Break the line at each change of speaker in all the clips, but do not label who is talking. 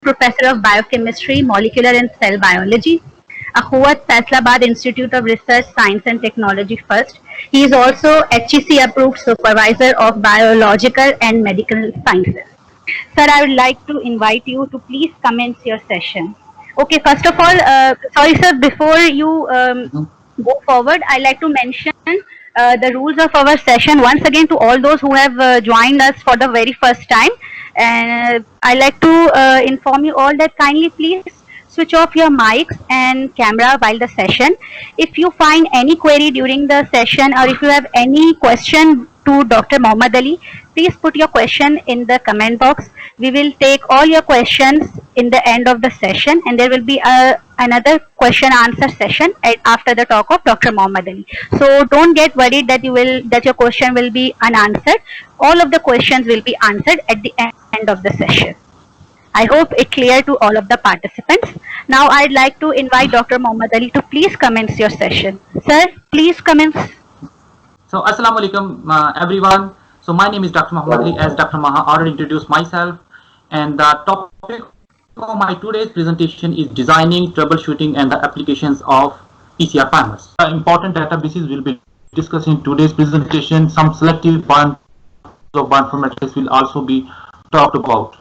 Professor of Biochemistry, Molecular and Cell Biology, Ahuat Faisalabad Institute of Research, Science and Technology first. He is also HEC approved supervisor of biological and medical sciences. Sir, I would like to invite you to please commence your session. Okay, first of all, sorry sir, before you go forward, I like to mention the rules of our session once again to all those who have joined us for the very first time. And I like to inform you all that kindly please switch off your mics and camera while the session. If you find any query during the session or if you have any question to Dr. Mohammad Ali, please put your question in the comment box. We will take all your questions in the end of the session, and there will be another question answer session after the talk of Dr. Mohammad Ali. So don't get worried that your question will be unanswered. All of the questions will be answered at the end of the session. I hope it clear to all of the participants. Now I'd like to invite Dr. Mohammad Ali to please commence your session. Sir, please commence.
So Assalamu alaikum everyone. So my name is Dr. Mohammad Ali, as Dr. Maha already introduced myself, and the topic of my today's presentation is designing, troubleshooting and the applications of PCR primers. The important databases will be discussed in today's presentation. Some selective bioinformatics will also be talked about.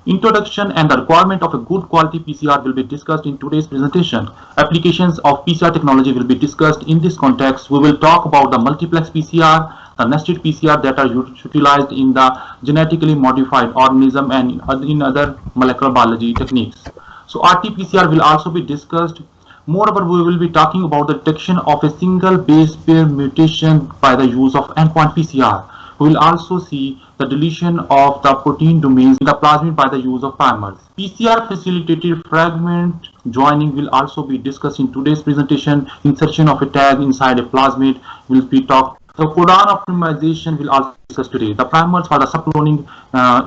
Introduction and the requirement of a good quality PCR will be discussed in today's presentation. Applications of PCR technology will be discussed in this context. We will talk about the multiplex PCR, the nested PCR that are utilized in the genetically modified organism and in other molecular biology techniques. So RT-PCR will also be discussed. Moreover, we will be talking about the detection of a single base pair mutation by the use of endpoint PCR. We will also see the deletion of the protein domains in the plasmid by the use of primers. PCR facilitated fragment joining will also be discussed in today's presentation. Insertion of a tag inside a plasmid will be talked. The codon optimization will also be discussed today. The primers for the subcloning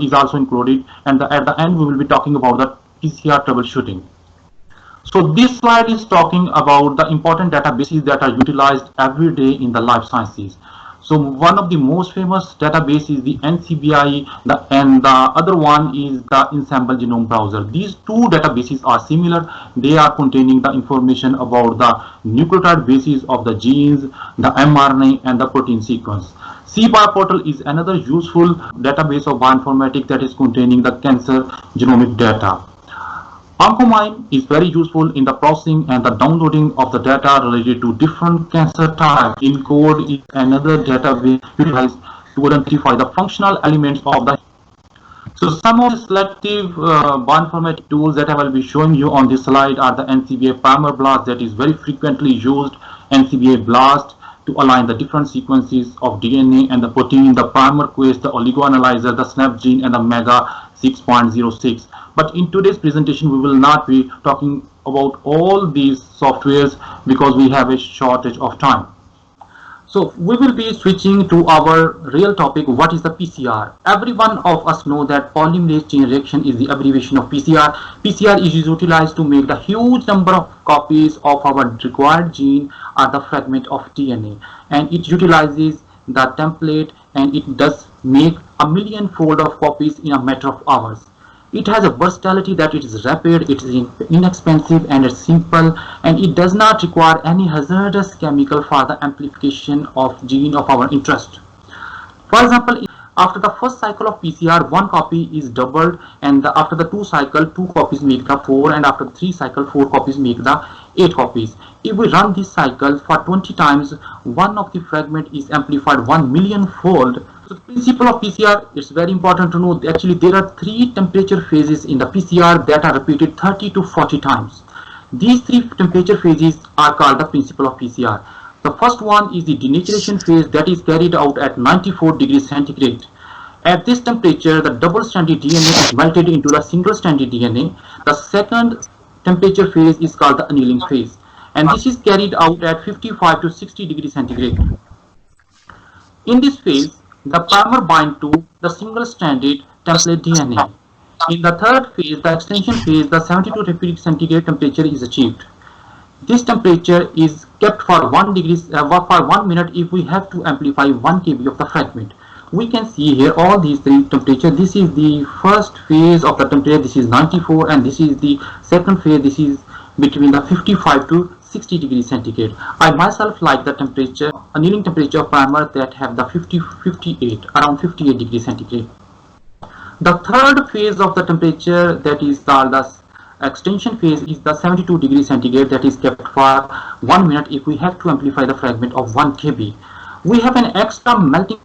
is also included, and at the end we will be talking about the PCR troubleshooting. So this slide is talking about the important databases that are utilized every day in the life sciences. So one of the most famous databases is the NCBI, and the other one is the Ensemble Genome Browser. These two databases are similar. They are containing the information about the nucleotide bases of the genes, the mRNA and the protein sequence. cBioportal is another useful database of bioinformatics that is containing the cancer genomic data. Oncomine is very useful in the processing and the downloading of the data related to different cancer types. ENCODE is another database utilized to identify the functional elements of the. So some of the selective bioinformatics tools that I will be showing you on this slide are the NCBI Primer Blast, that is very frequently used. NCBI Blast to align the different sequences of DNA and the protein, the Primer Quest, the OligoAnalyzer, the SnapGene and the Mega 6.06. But in today's presentation we will not be talking about all these softwares because we have a shortage of time. So we will be switching to our real topic, what is the PCR. Every one of us know that polymerase chain reaction is the abbreviation of PCR. PCR is utilized to make the huge number of copies of our required gene or the fragment of DNA, and it utilizes the template and it does make a million-fold of copies in a matter of hours. It has a versatility that it is rapid, it is inexpensive and it's simple, and it does not require any hazardous chemical for the amplification of gene of our interest. For example, after the first cycle of PCR, one copy is doubled, and after the 2 cycle, 2 copies make the 4, and after the 3 cycle, 4 copies make the 8 copies. If we run this cycle for 20 times, one of the fragment is amplified 1 million fold. So the principle of PCR, it's very important to know. Actually, there are 3 temperature phases in the PCR that are repeated 30 to 40 times. These 3 temperature phases are called the principle of PCR. The first one is the denaturation phase that is carried out at 94 degrees centigrade. At this temperature, the double-stranded DNA is melted into the single-stranded DNA. The second temperature phase is called the annealing phase, and this is carried out at 55 to 60 degrees centigrade. In this phase, the primer binds to the single-stranded template DNA. In the third phase, the extension phase, the 72 degrees centigrade temperature is achieved. This temperature is kept for 1 minute if we have to amplify 1 kb of the fragment. We can see here all these three temperatures. This is the first phase of the temperature, this is 94, and this is the second phase, this is between the 55 to 60 degrees centigrade. I myself like the temperature, annealing temperature of primer that have the 58, around 58 degrees centigrade. The third phase of the temperature, that is called the extension phase, is the 72 degrees centigrade, that is kept for 1 minute if we have to amplify the fragment of 1 kb. We have an extra melting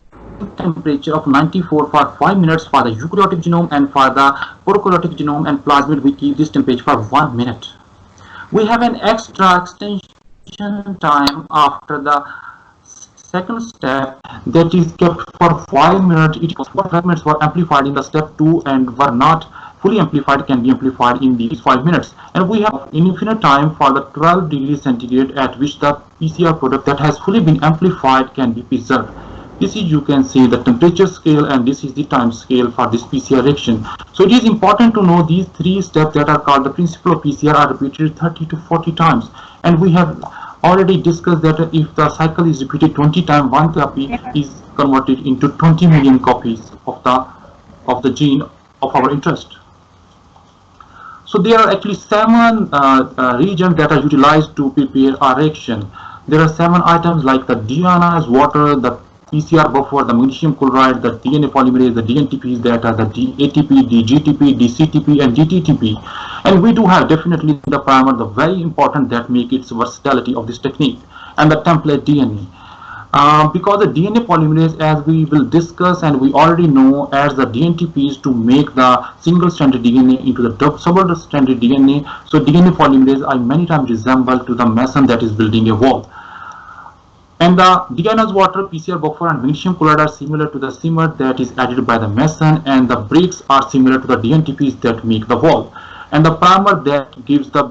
temperature of 94 for 5 minutes for the eukaryotic genome, and for the prokaryotic genome and plasmid we keep this temperature for 1 minute. We have an extra extension time after the second step, that is kept for 5 minutes. Each fragments were amplified in the step 2 and were not fully amplified can be amplified in these 5 minutes. And we have infinite time for the 12 degrees centigrade at which the PCR product that has fully been amplified can be preserved. This is, you can see, the temperature scale, and this is the time scale for this PCR reaction. So it is important to know these three steps that are called the principle of PCR are repeated 30 to 40 times. And we have already discussed that if the cycle is repeated 20 times, one copy is converted into 20 million copies of the gene of our interest. So there are actually 7 regions that are utilized to prepare our reaction. There are 7 items like the deionized water, the PCR buffer, the magnesium chloride, the DNA polymerase, the DNTPs, that are the DATP, DGTP, DCTP, and DTTP. And we do have definitely the primer, the very important that make its versatility of this technique, and the template DNA. Because the DNA polymerase, as we will discuss and we already know, adds the DNTPs to make the single-stranded DNA into the double-stranded DNA. So DNA polymerase I many times resemble to the mason that is building a wall. And the deionized water, PCR buffer, and magnesium chloride are similar to the cement that is added by the mason, and the bricks are similar to the DNTPs that make the wall. And the primer that gives the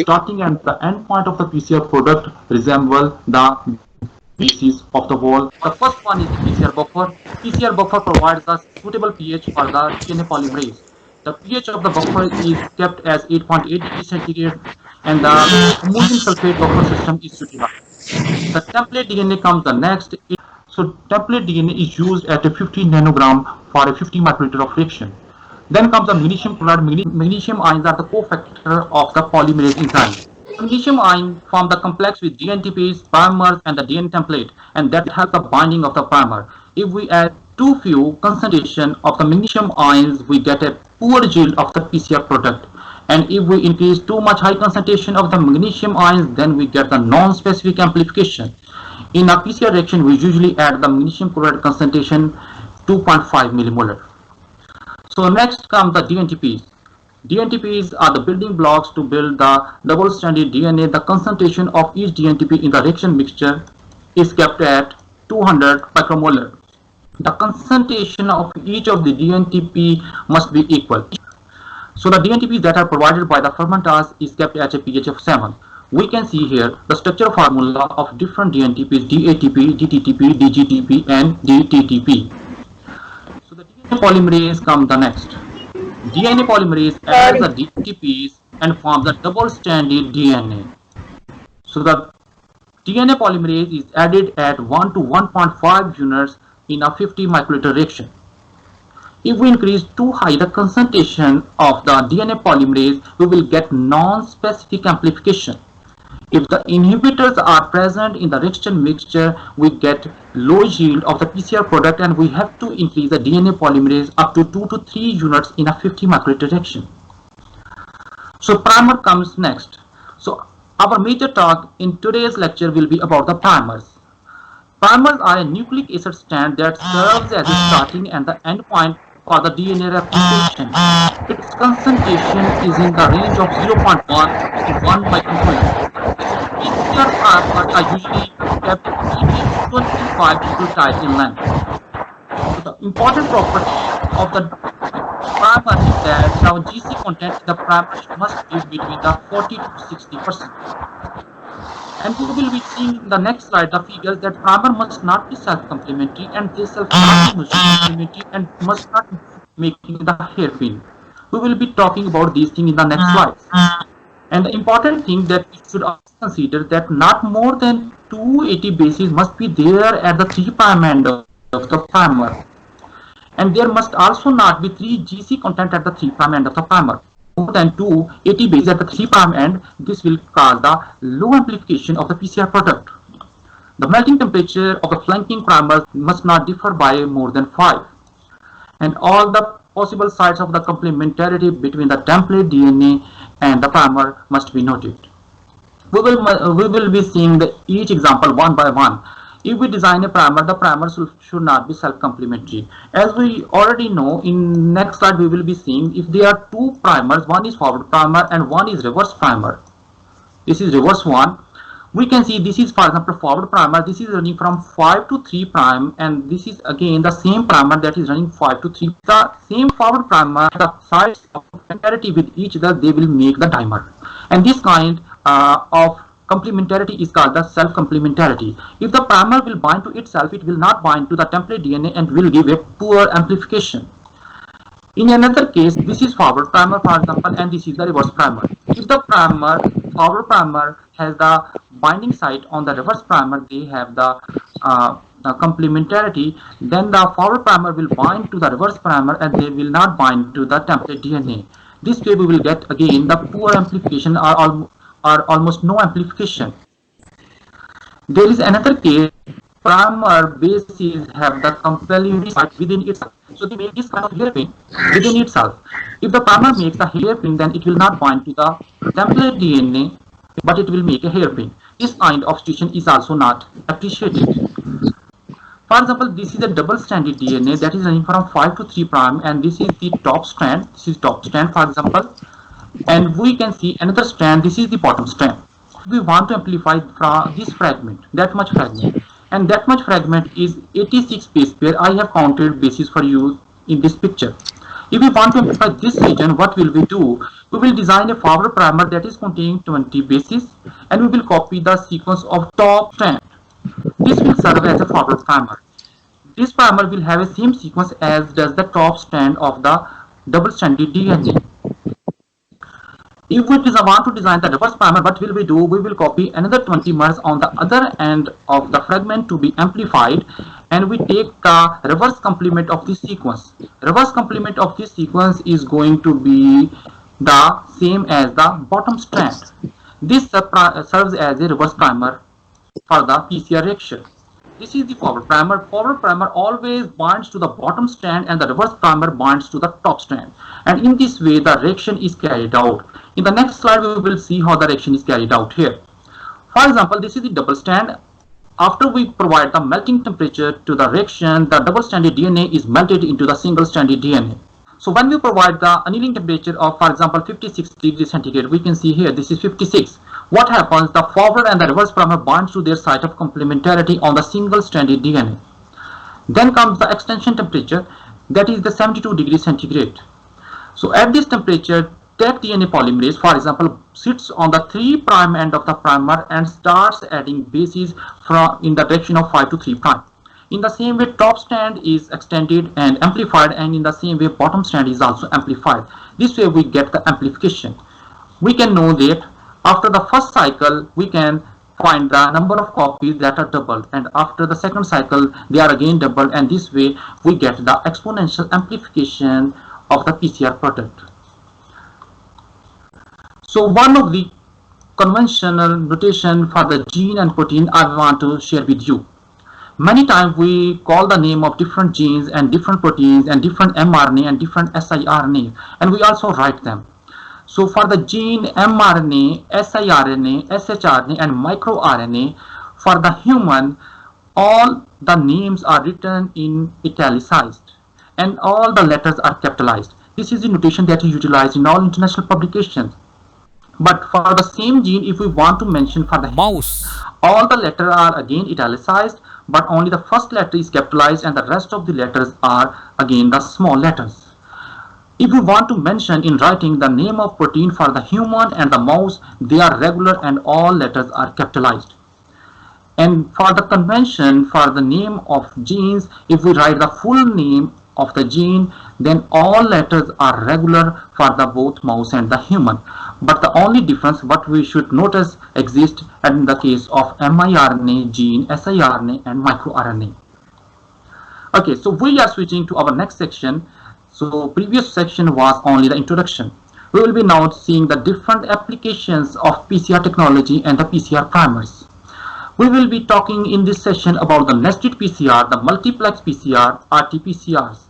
starting and the end point of the PCR product resemble the basis of the wall. The first one is the PCR buffer. PCR buffer provides a suitable pH for the DNA polymerase. The pH of the buffer is kept as 8.8 degrees centigrade, and the ammonium sulfate buffer system is utilized. The template DNA comes the next. So template DNA is used at a 50 nanogram for a 50 microliter of reaction. Then comes the magnesium chloride. Magnesium ions are the cofactor of the polymerase enzyme. Magnesium ions form the complex with DNTPs, primers, and the DNA template, and that helps the binding of the primer. If we add too few concentration of the magnesium ions, we get a poor yield of the PCR product. And if we increase too much high concentration of the magnesium ions, then we get the non-specific amplification. In a PCR reaction, we usually add the magnesium chloride concentration 2.5 millimolar. So next comes the DNTPs. DNTPs are the building blocks to build the double-stranded DNA. The concentration of each DNTP in the reaction mixture is kept at 200 micromolar. The concentration of each of the DNTP must be equal. So the DNTPs that are provided by the fermenters is kept at a pH of 7. We can see here the structure formula of different DNTPs: DATP, DTTP, DGTP, and DTTP. So the DNA polymerase comes the next. DNA polymerase adds the DNTPs and forms a double-stranded DNA. So the DNA polymerase is added at 1 to 1.5 units in a 50 microliter reaction. If we increase too high the concentration of the DNA polymerase, we will get non-specific amplification. If the inhibitors are present in the reaction mixture, we get low yield of the PCR product, and we have to increase the DNA polymerase up to 2 to 3 units in a 50 microliter reaction. So primer comes next. So our major talk in today's lecture will be about the primers. Primers are a nucleic acid strand that serves as a starting and the end point for the DNA replication. Its concentration is in the range of 0.1 to 1 micromolar. PCR primers are usually kept between 25 nucleotides in length. So the important property of the primer is that the GC content in the primer must be between the 40 to 60%. And we will be seeing in the next slide the figures that primer must not be self-complementary, and they self-not be complementary, and must not be making the hairpin. We will be talking about these things in the next slides. And the important thing that we should also consider that not more than 280 bases must be there at the 3' end of the primer. And there must also not be 3 GC content at the 3' end of the primer. More than 2 AT bases at the 3' end, this will cause the low amplification of the PCR product. The melting temperature of the flanking primers must not differ by more than 5. And all the possible sites of the complementarity between the template DNA and the primer must be noted. We will be seeing each example one by one. If we design a primer, the primer should not be self-complementary. As we already know, in next slide we will be seeing if there are 2 primers, one is forward primer and one is reverse primer. This is reverse one. We can see this is, for example, forward primer. This is running from 5 to 3 prime, and this is again the same primer that is running 5 to 3. The same forward primer, the sides of complementarity with each other, they will make the dimer. And this kind of complementarity is called the self-complementarity. If the primer will bind to itself, it will not bind to the template DNA and will give a poor amplification. In another case, this is forward primer, for example, and this is the reverse primer. If the forward primer has the binding site on the reverse primer, they have the complementarity, then the forward primer will bind to the reverse primer and they will not bind to the template DNA. This way we will get again the poor amplification or almost no amplification. There is another case, primer bases have the complementary site within itself. So they make this kind of hairpin within itself. If the primer makes a hairpin, then it will not bind to the template DNA, but it will make a hairpin. This kind of situation is also not appreciated. For example, this is a double-stranded DNA that is running from 5 to 3 prime, and this is the top strand. This is top strand, for example, and we can see another strand. This is the bottom strand. We want to amplify from this fragment, that much fragment, and that much fragment is 86 base pair. I have counted bases for you in this picture. If we want to amplify this region, what will we do? We will design a forward primer that is containing 20 bases, and we will copy the sequence of top strand. This will serve as a forward primer. This primer will have a same sequence as does the top strand of the double-stranded DNA. If we want to design the reverse primer, what will we do? We will copy another 20 mers on the other end of the fragment to be amplified, and we take the reverse complement of this sequence. Reverse complement of this sequence is going to be the same as the bottom strand. This serves as a reverse primer for the PCR reaction. This is the forward primer. Forward primer always binds to the bottom strand and the reverse primer binds to the top strand. And in this way the reaction is carried out. In the next slide we will see how the reaction is carried out here. For example, this is the double strand. After we provide the melting temperature to the reaction, the double-stranded DNA is melted into the single-stranded DNA. So when we provide the annealing temperature of, for example, 56 degrees centigrade, we can see here this is 56. What happens? The forward and the reverse primer binds to their site of complementarity on the single-stranded DNA. Then comes the extension temperature, that is the 72 degrees centigrade. So at this temperature, that DNA polymerase, for example, sits on the 3' end of the primer and starts adding bases in the direction of 5 to 3'. In the same way, top strand is extended and amplified, and in the same way, bottom strand is also amplified. This way we get the amplification. We can know that after the first cycle, we can find the number of copies that are doubled, and after the second cycle, they are again doubled, and this way we get the exponential amplification of the PCR product. So one of the conventional notation for the gene and protein I want to share with you. Many times we call the name of different genes and different proteins and different mRNA and different siRNA, and we also write them. So for the gene, mRNA, siRNA, shRNA and microRNA, for the human, all the names are written in italicized and all the letters are capitalized. This is the notation that is utilized in all international publications. But for the same gene, if we want to mention for the
mouse,
all the letters are again italicized, but only the first letter is capitalized and the rest of the letters are again the small letters. If we want to mention in writing the name of protein for the human and the mouse, they are regular and all letters are capitalized. And for the convention for the name of genes, if we write the full name of the gene, then all letters are regular for the both mouse and the human. But the only difference what we should notice exists in the case of miRNA, gene, siRNA and microRNA. Okay, so we are switching to our next section. So previous section was only the introduction. We will be now seeing the different applications of PCR technology and the PCR primers. We will be talking in this session about the nested PCR, the multiplex PCR, RT-PCRs.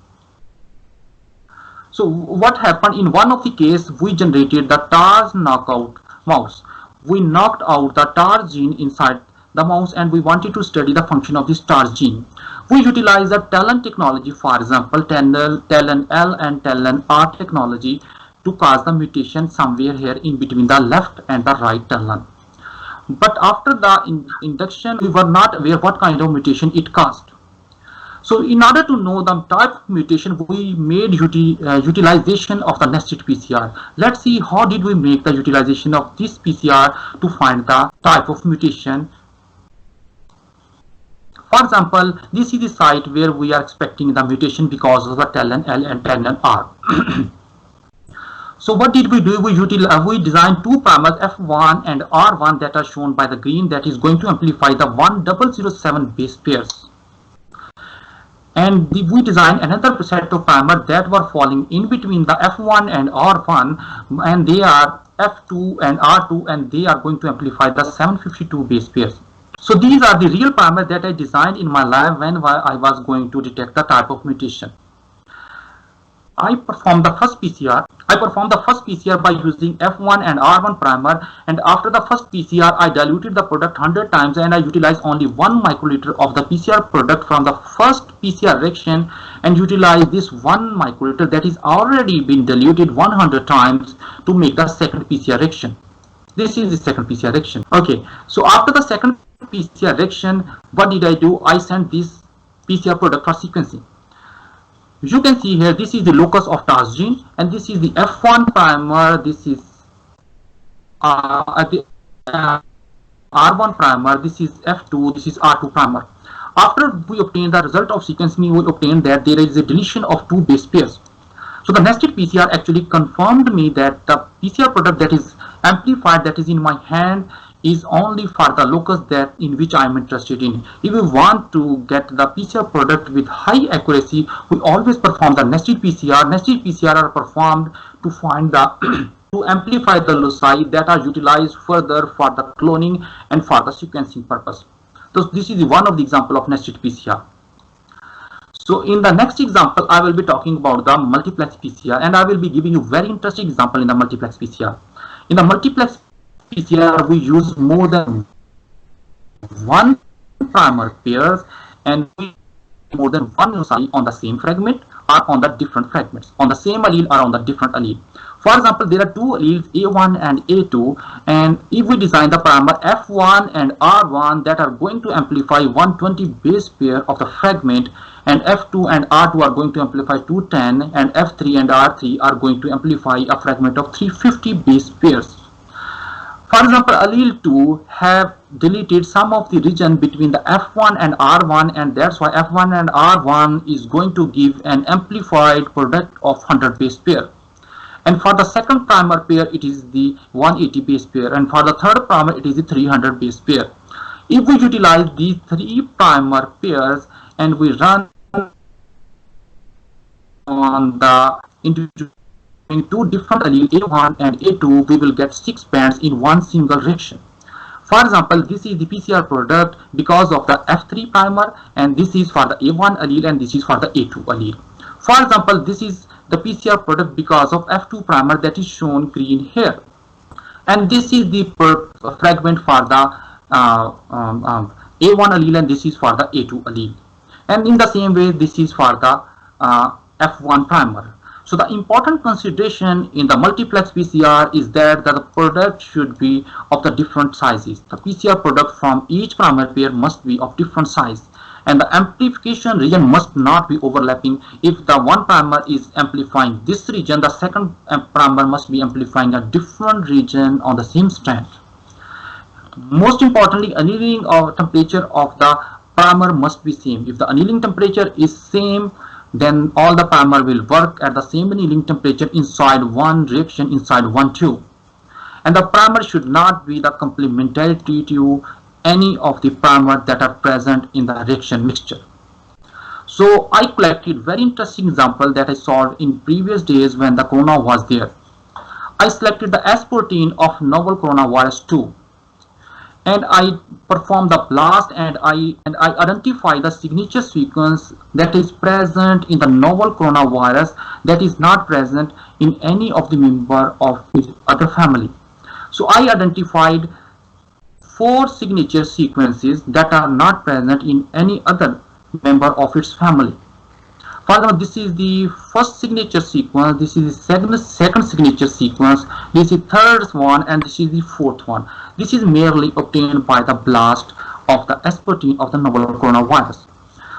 So what happened in one of the case, we generated the TARS knockout mouse. We knocked out the TARS gene inside the mouse and we wanted to study the function of this TARS gene. We utilized the TALEN technology, for example, TALEN L and TALEN R technology to cause the mutation somewhere here in between the left and the right TALEN. But after the induction, we were not aware what kind of mutation it caused. So in order to know the type of mutation, we made utilization of the nested PCR. Let's see how did we make the utilization of this PCR to find the type of mutation. For example, this is the site where we are expecting the mutation because of the TALEN L and TALEN R. So what did we do? We designed two primers F1 and R1 that are shown by the green, that is going to amplify the 1007 base pairs. And we designed another set of primers that were falling in between the F1 and R1, and they are F2 and R2, and they are going to amplify the 752 base pairs. So these are the real primers that I designed in my lab when I was going to detect the type of mutation. I performed the first PCR by using F1 and R1 primer, and after the first PCR I diluted the product 100 times and I utilized only 1 microliter of the PCR product from the first PCR reaction and utilized this 1 microliter that is already been diluted 100 times to make the second PCR reaction. This is the second PCR reaction. Okay, so after the second PCR reaction, what did I do? I sent this PCR product for sequencing. You can see here, this is the locus of TARS gene, and this is the F1 primer, this is the R1 primer, this is F2, this is R2 primer. After we obtain the result of sequencing, we obtain that there is a deletion of 2 base pairs. So the nested PCR actually confirmed me that the PCR product that is amplified, that is in my hand, is only for the locus that in which I am interested in. If we want to get the PCR product with high accuracy, we always perform the nested PCR. Nested PCR are performed to find the to amplify the loci that are utilized further for the cloning and for the sequencing purpose. So this is one of the example of nested PCR. So in the next example, I will be talking about the multiplex PCR, and I will be giving you very interesting example in the multiplex PCR. In the multiplex PCR, we use more than 1 primer pairs and more than 1 loci on the same fragment or on the different fragments, on the same allele or on the different allele. For example, there are 2 alleles A1 and A2, and if we design the primer F1 and R1 that are going to amplify 120 base pair of the fragment, and F2 and R2 are going to amplify 210, and F3 and R3 are going to amplify a fragment of 350 base pairs. For example, allele 2 have deleted some of the region between the F1 and R1, and that's why F1 and R1 is going to give an amplified product of 100 base pair. And for the second primer pair, it is the 180 base pair, and for the third primer, it is the 300 base pair. If we utilize these 3 primer pairs and we run on the individual in 2 different alleles A1 and A2, we will get 6 bands in one single reaction. For example, this is the PCR product because of the F3 primer, and this is for the A1 allele and this is for the A2 allele. For example, this is the PCR product because of F2 primer that is shown green here, and this is the fragment for the A1 allele and this is for the A2 allele, and in the same way this is for the F1 primer. So the important consideration in the multiplex PCR is that the product should be of the different sizes. The PCR product from each primer pair must be of different size, and the amplification region must not be overlapping. If the one primer is amplifying this region, the second primer must be amplifying a different region on the same strand. Most importantly, annealing of temperature of the primer must be same. If the annealing temperature is same, then all the primer will work at the same annealing temperature inside one reaction, inside one tube. And the primer should not be the complementarity to any of the primer that are present in the reaction mixture. So I collected very interesting example that I solved in previous days when the corona was there. I selected the S protein of novel coronavirus 2, and I perform the blast, and I identify the signature sequence that is present in the novel coronavirus that is not present in any of the member of its other family. So I identified 4 signature sequences that are not present in any other member of its family. For example, this is the first signature sequence, this is the second signature sequence, this is the third one, and this is the fourth one. This is merely obtained by the blast of the S protein of the novel coronavirus.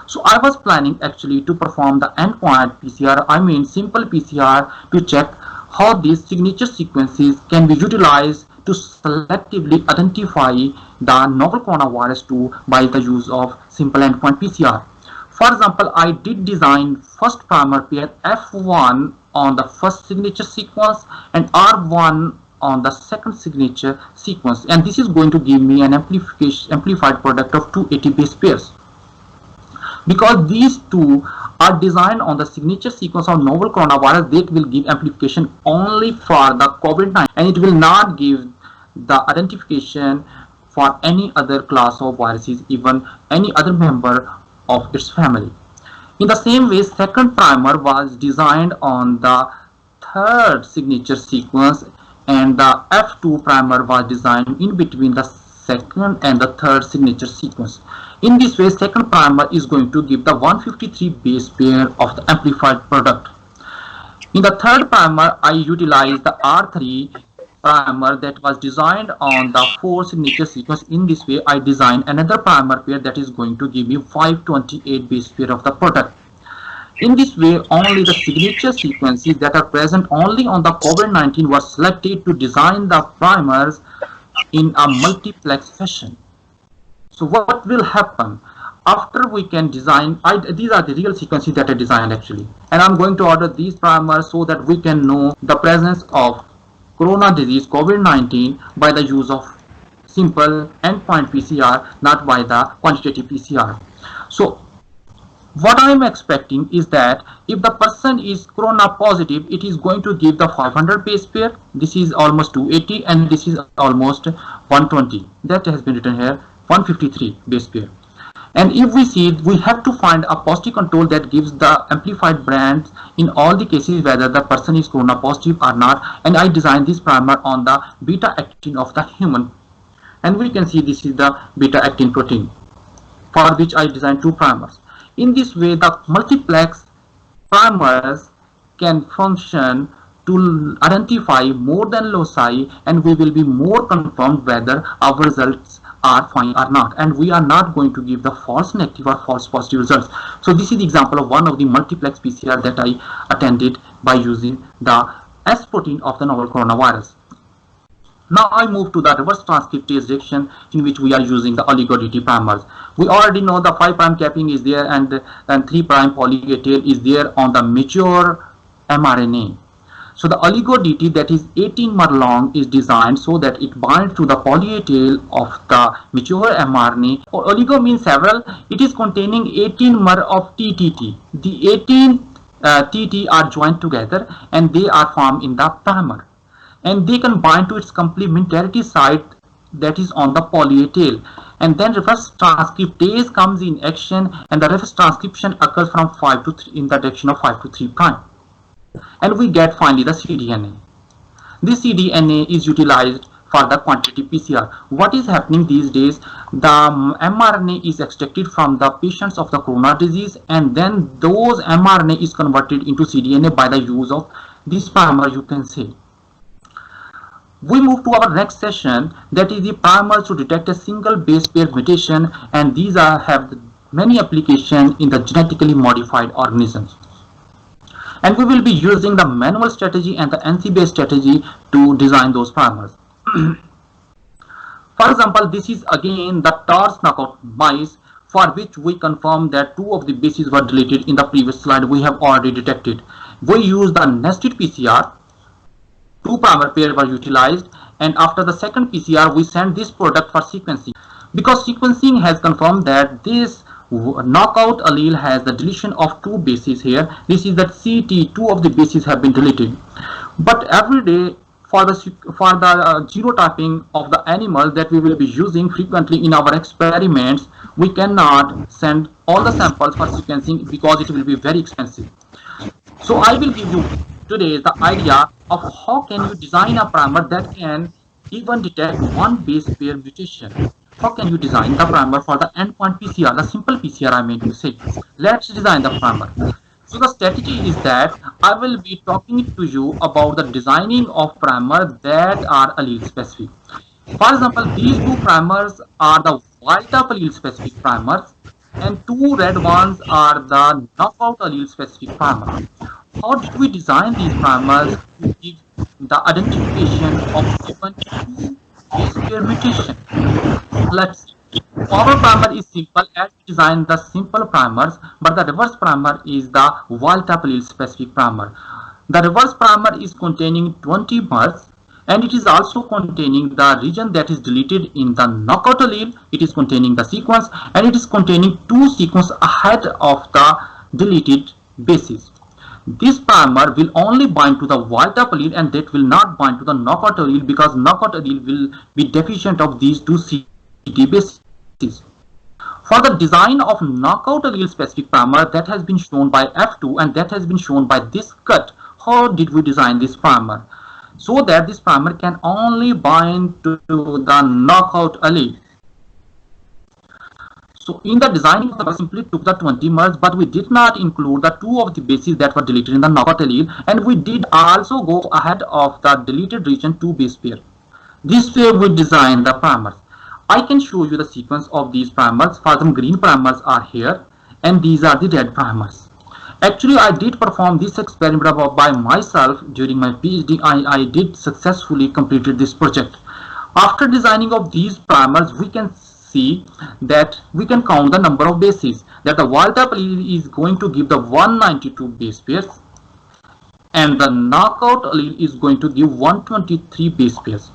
So I was planning actually to perform the endpoint PCR, I mean simple PCR, to check how these signature sequences can be utilized to selectively identify the novel coronavirus 2 by the use of simple endpoint PCR. For example, I did design first primer pair F1 on the first signature sequence and R1 on the second signature sequence, and this is going to give me an amplified product of 280 base pairs. Because these two are designed on the signature sequence of novel coronavirus, they will give amplification only for the COVID-19, and it will not give the identification for any other class of viruses, even any other member of its family. In the same way, second primer was designed on the third signature sequence, and the F2 primer was designed in between the second and the third signature sequence. In this way, second primer is going to give the 153 base pair of the amplified product. In the third primer, I utilized the R3 primer that was designed on the 4 signature sequence. In this way, I designed another primer pair that is going to give me 528 base pair of the product. In this way, only the signature sequences that are present only on the COVID-19 were selected to design the primers in a multiplex fashion. So what will happen after we can design, these are the real sequences that I designed actually, and I'm going to order these primers so that we can know the presence of corona disease COVID-19 by the use of simple endpoint PCR, not by the quantitative PCR. So what I am expecting is that if the person is corona positive, it is going to give the 500 base pair. This is almost 280 and this is almost 120. That has been written here, 153 base pair. And if we see, we have to find a positive control that gives the amplified bands in all the cases whether the person is corona positive or not. And I designed this primer on the beta actin of the human. And we can see this is the beta actin protein, for which I designed 2 primers. In this way, the multiplex primers can function to identify more than loci, and we will be more confirmed whether our results are fine or not, and we are not going to give the false negative or false positive results. So this is the example of one of the multiplex PCR that I attended by using the S protein of the novel coronavirus. Now I move to the reverse transcriptase reaction, in which we are using the oligo-DT primers. We already know the 5' capping is there and 3' poly A tail is there on the mature mRNA. So the oligo-DT that is 18 mer long is designed so that it binds to the poly A tail of the mature mRNA. Oligo means several. It is containing 18 mer of TTT. The 18 TT are joined together and they are formed in the primer. And they can bind to its complementarity site that is on the poly A tail. And then reverse transcriptase comes in action, and the reverse transcription occurs from 5 to 3 in the direction of 5 to 3 prime. And we get finally the cDNA. This cDNA is utilized for the quantitative PCR. What is happening these days? The mRNA is extracted from the patients of the corona disease, and then those mRNA is converted into cDNA by the use of this primer, you can say. We move to our next session, that is the primers to detect a single base pair mutation, and these have many applications in the genetically modified organisms. And we will be using the manual strategy and the NC-based strategy to design those primers. For example, this is again the TARS knockout mice, for which we confirm that 2 of the bases were deleted in the previous slide we have already detected. We use the nested PCR. 2 primer pair were utilized, and after the second PCR we sent this product for sequencing, because sequencing has confirmed that this knockout allele has the deletion of two bases here. This is that CT, two of the bases have been deleted. But every day for the genotyping of the animal that we will be using frequently in our experiments, we cannot send all the samples for sequencing because it will be very expensive. So I will give you today the idea of how can you design a primer that can even detect one base pair mutation. How can you design the primer for the endpoint PCR, the simple PCR I mean to say. Let's design the primer. So the strategy is that I will be talking to you about the designing of primer that are allele specific. For example, these two primers are the wild type allele specific primers and two red ones are the knockout allele specific primers. How did we design these primers to give the identification of even two base pair mutation? Let's see. Our primer is simple as we design the simple primers, but the reverse primer is the wild type allele specific primer. The reverse primer is containing 20 mers and it is also containing the region that is deleted in the knockout allele. It is containing the sequence and it is containing two sequences ahead of the deleted bases. This primer will only bind to the wild type allele and that will not bind to the knockout allele because knockout allele will be deficient of these two CT bases. For the design of knockout allele specific primer that has been shown by F2 and that has been shown by this cut, how did we design this primer? So that this primer can only bind to the knockout allele. So in the designing, we simply took the 20 mers, but we did not include the two of the bases that were deleted in the knockout allele, and we did also go ahead of the deleted region two base pair. This way we design the primers. I can show you the sequence of these primers. For some green primers are here, and these are the red primers. Actually, I did perform this experiment by myself during my PhD. I did successfully completed this project. After designing of these primers, we can see that we can count the number of bases that the wild type allele is going to give the 192 base pairs and the knockout allele is going to give 123 base pairs.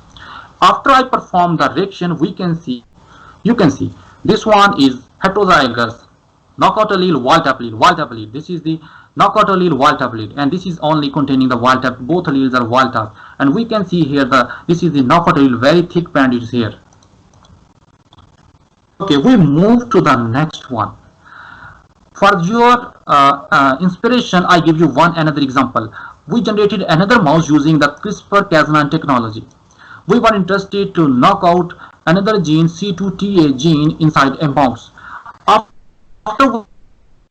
After I perform the reaction, you can see this one is heterozygous knockout allele, wild type allele. This is the knockout allele, wild type allele, and this is only containing the wild type. Both alleles are wild type, and we can see here this is the knockout allele, very thick band is here. Okay, we move to the next one. For your inspiration, I give you another example. We generated another mouse using the CRISPR-Cas9 technology. We were interested to knock out another gene, C2TA gene, inside a mouse. After we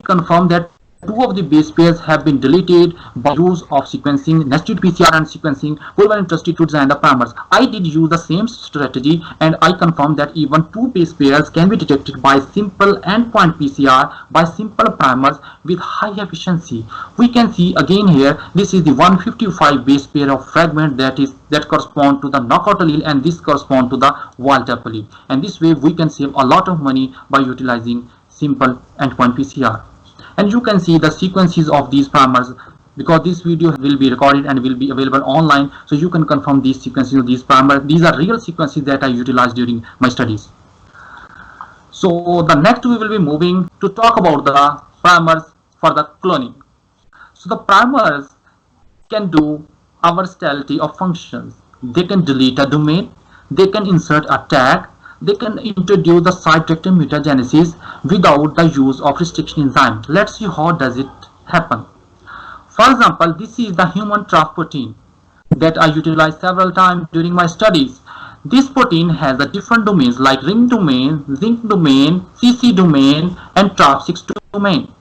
confirmed that two of the base pairs have been deleted by use of sequencing, nested PCR and sequencing, we were interested to design the primers. I did use the same strategy and I confirmed that even two base pairs can be detected by simple endpoint PCR by simple primers with high efficiency. We can see again here, this is the 155 base pair of fragment that correspond to the knockout allele and this correspond to the wild type allele. And this way we can save a lot of money by utilizing simple endpoint PCR. And you can see the sequences of these primers because this video will be recorded and will be available online, so you can confirm these sequences of these primers. These are real sequences that I utilized during my studies. So the next we will be moving to talk about the primers for the cloning. So the primers can do a versatility of functions. They can delete a domain, they can insert a tag, they can introduce the site-directed mutagenesis without the use of restriction enzyme. Let's see how does it happen. For example, this is the human TRAF protein that I utilized several times during my studies. This protein has the different domains like ring domain, zinc domain, CC domain, and TRAF6 domain.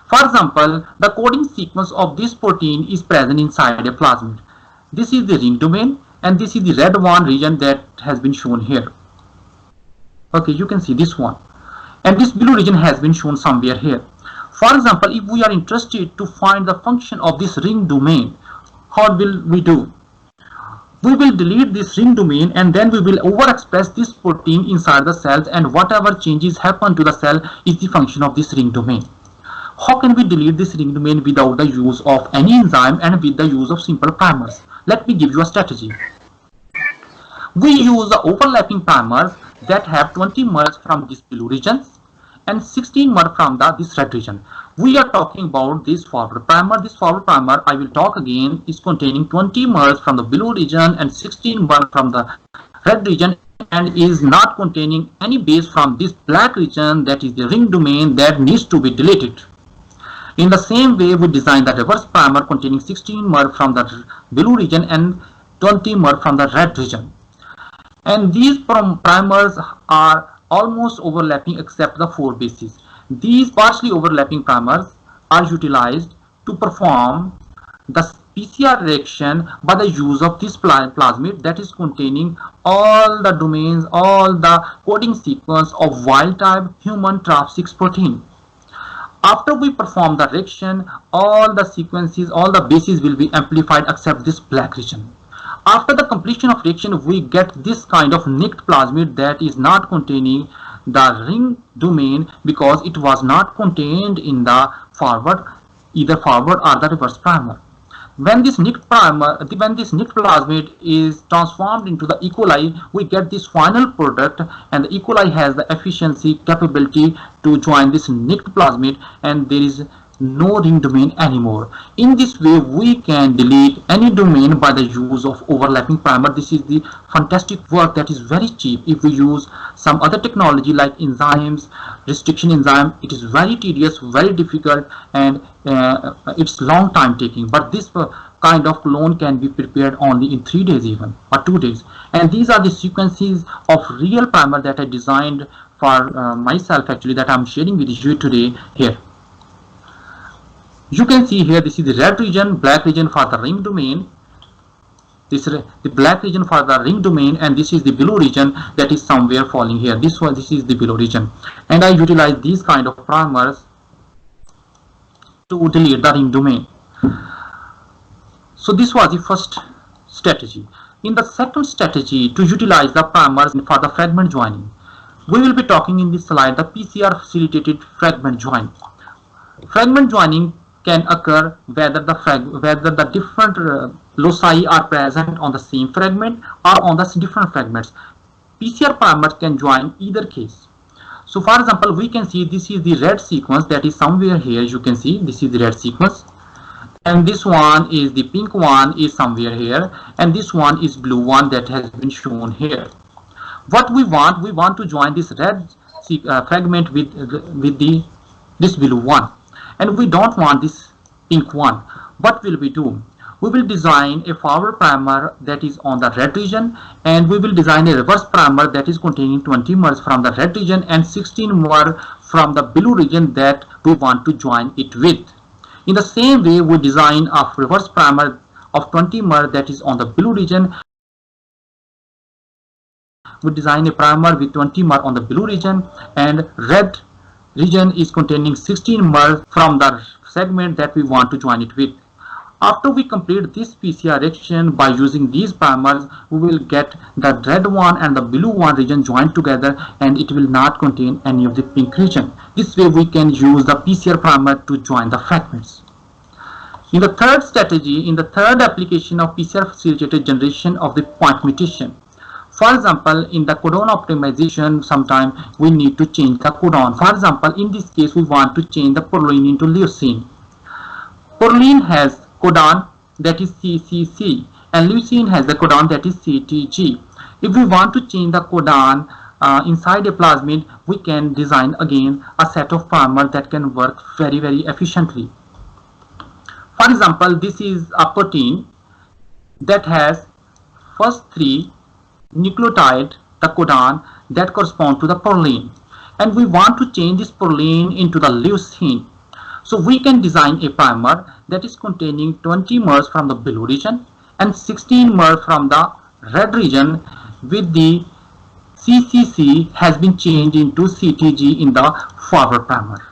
For example, the coding sequence of this protein is present inside a plasmid. This is the ring domain, and this is the red one region that has been shown here. Okay, you can see this one, and this blue region has been shown somewhere here. For example, if we are interested to find the function of this ring domain, how will we do? We will delete this ring domain and then we will overexpress this protein inside the cells, and whatever changes happen to the cell is the function of this ring domain. How can we delete this ring domain without the use of any enzyme and with the use of simple primers? Let me give you a strategy. We use the overlapping primers that have 20 mers from these blue regions and 16 mer from this red region. We are talking about this forward primer. This forward primer, I will talk again, is containing 20 mers from the blue region and 16 mer from the red region, and is not containing any base from this black region, that is the ring domain, that needs to be deleted. In the same way, we design the reverse primer containing 16 mer from the blue region and 20 mer from the red region. And these primers are almost overlapping except the 4 bases. These partially overlapping primers are utilized to perform the PCR reaction by the use of this plasmid that is containing all the domains, all the coding sequence of wild type human TRAF6 protein. After we perform the reaction, all the sequences, all the bases will be amplified except this black region. After the completion of reaction, we get this kind of nicked plasmid that is not containing the ring domain because it was not contained in the forward, either forward or the reverse primer. When this nicked plasmid is transformed into the E. coli, we get this final product, and the E. coli has the efficiency capability to join this nicked plasmid, and there is no ring domain anymore. In this way, we can delete any domain by the use of overlapping primer. This is the fantastic work that is very cheap. If we use some other technology like enzymes, restriction enzyme, it is very tedious, very difficult, and it's long time taking. But this kind of clone can be prepared only in 3 days even, or 2 days. And these are the sequences of real primer that I designed for myself, actually, that I'm sharing with you today here. You can see here, this is the red region, black region for the ring domain. This is the black region for the ring domain, and this is the blue region that is somewhere falling here. This is the below region, and I utilize these kind of primers to delete the ring domain. So this was the first strategy. In the second strategy, to utilize the primers for the fragment joining, we will be talking in this slide the PCR facilitated fragment join. Fragment joining can occur whether the different loci are present on the same fragment or on the different fragments. PCR primers can join either case. So for example, we can see this is the red sequence that is somewhere here. You can see this is the red sequence, and this one is the pink one is somewhere here, and this one is blue one that has been shown here. What we want to join this red fragment with this blue one, and we don't want this pink one. What will we do? We will design a forward primer that is on the red region, and we will design a reverse primer that is containing 20 mers from the red region and 16 mer from the blue region that we want to join it with. In the same way, we design a reverse primer of 20 mer that is on the blue region. We design a primer with 20 mer on the blue region, and red region is containing 16 mer from the segment that we want to join it with. After we complete this PCR reaction by using these primers, we will get the red one and the blue one region joined together, and it will not contain any of the pink region. This way we can use the PCR primer to join the fragments. In the third strategy, in the third application of PCR facilitated generation of the point mutation, for example, in the codon optimization, sometimes we need to change the codon. For example, in this case, we want to change the proline into leucine. Proline has codon that is CCC, and leucine has the codon that is CTG. If we want to change the codon inside a plasmid, we can design again a set of primers that can work very, very efficiently. For example, this is a protein that has first 3 nucleotide, the codon that correspond to the proline, and we want to change this proline into the leucine. So we can design a primer that is containing 20 mers from the blue region and 16 mers from the red region, with the CCC has been changed into CTG in the forward primer.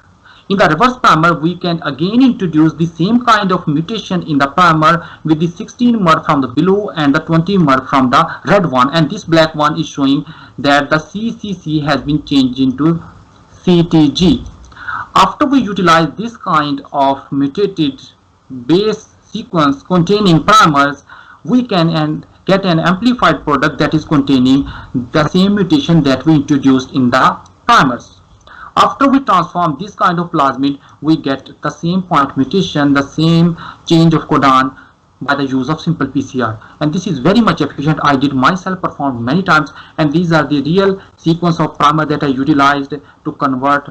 In the reverse primer, we can again introduce the same kind of mutation in the primer with the 16 mer from the blue and the 20 mer from the red one, and this black one is showing that the CCC has been changed into CTG. After we utilize this kind of mutated base sequence containing primers, we can get an amplified product that is containing the same mutation that we introduced in the primers. After we transform this kind of plasmid, we get the same point mutation, the same change of codon by the use of simple PCR. And this is very much efficient. I did myself, performed many times, and these are the real sequence of primer that I utilized to convert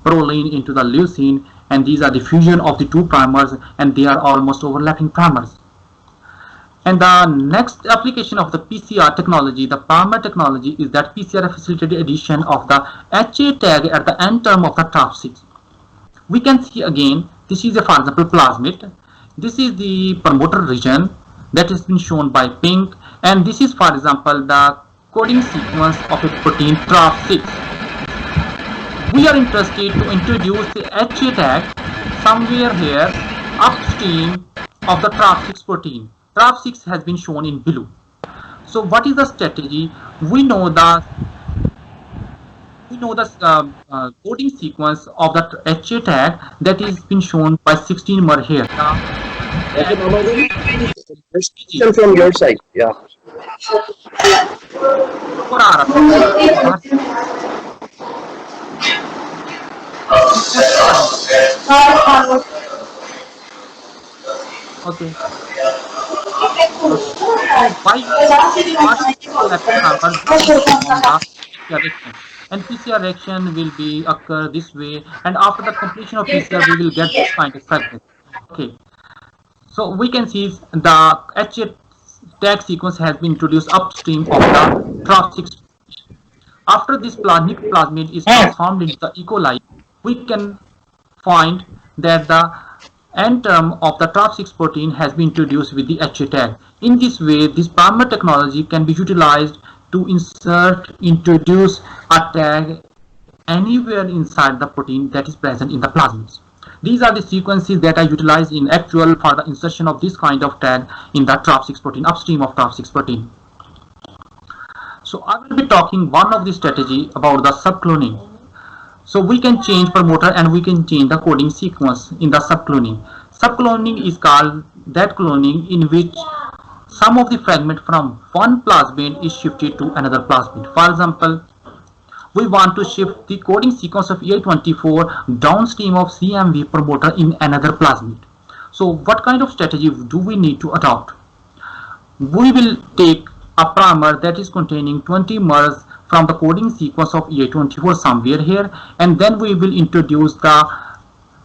proline into the leucine, and these are the fusion of the two primers, and they are almost overlapping primers. And the next application of the PCR technology, the primer technology, is that PCR facilitated addition of the HA tag at the end term of the TRAP6. We can see again, this is a, for example, plasmid. This is the promoter region that has been shown by pink, and this is, for example, the coding sequence of a protein TRAP6. We are interested to introduce the HA tag somewhere here upstream of the TRAP6 protein. TRAP6 has been shown in blue. So what is the strategy? We know the coding sequence of the HA tag that is been shown by 16-mer here.
Question from your side, yeah.
Okay. And PCR reaction will be occur this way, and after the completion of PCR we will get this kind of fragment. Okay, so we can see the HA tag sequence has been introduced upstream of the TRAP6. After this plasmid is transformed into the E. coli, we can find that the end term of the TRAP6 protein has been introduced with the HA tag. In this way, this primer technology can be utilized to introduce a tag anywhere inside the protein that is present in the plasmids. These are the sequences that are utilized in actual for the insertion of this kind of tag in the TRAP6 protein, upstream of TRAP6 protein. So I will be talking one of the strategy about the subcloning. So we can change promoter and we can change the coding sequence in the subcloning. Subcloning is called that cloning in which some of the fragment from one plasmid is shifted to another plasmid. For example, we want to shift the coding sequence of EI24 downstream of CMV promoter in another plasmid. So what kind of strategy do we need to adopt? We will take a primer that is containing 20 mers from the coding sequence of EI24 somewhere here, and then we will introduce the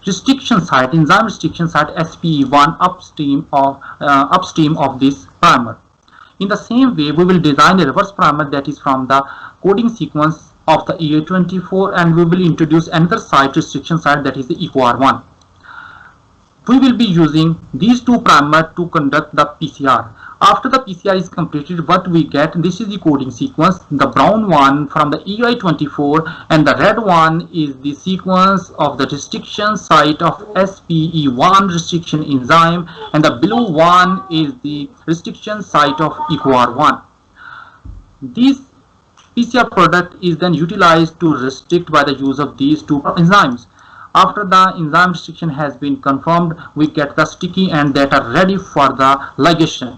restriction site, enzyme restriction site SPE1 upstream of this primer. In the same way, we will design a reverse primer that is from the coding sequence of the EI24, and we will introduce another site, restriction site, that is the EcoR1. We will be using these two primers to conduct the PCR. After the PCR is completed, what we get, this is the coding sequence, the brown one from the EI24, and the red one is the sequence of the restriction site of SPE1 restriction enzyme, and the blue one is the restriction site of EcoR1. This PCR product is then utilized to restrict by the use of these two enzymes. After the enzyme restriction has been confirmed, we get the sticky end that are ready for the ligation.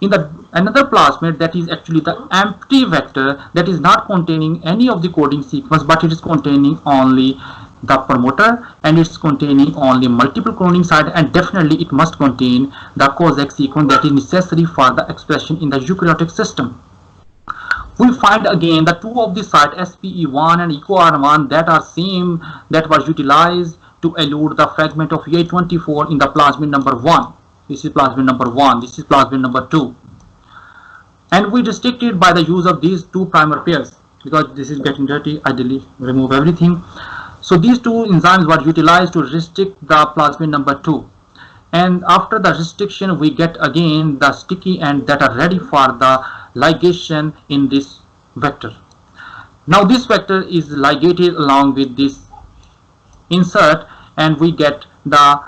In the another plasmid, that is actually the empty vector that is not containing any of the coding sequence, but it is containing only the promoter, and it's containing only multiple cloning site, and definitely it must contain the Kozak sequence that is necessary for the expression in the eukaryotic system. We find again the two of the site SPE1 and EcoR1 that are same, that was utilized to elude the fragment of EI24 in the plasmid number 1. This is plasmid number 1, this is plasmid number 2. And we restrict it by the use of these two primer pairs. Because this is getting dirty, I remove everything. So these two enzymes were utilized to restrict the plasmid number 2. And after the restriction, we get again the sticky end that are ready for the ligation in this vector. Now this vector is ligated along with this insert, and we get the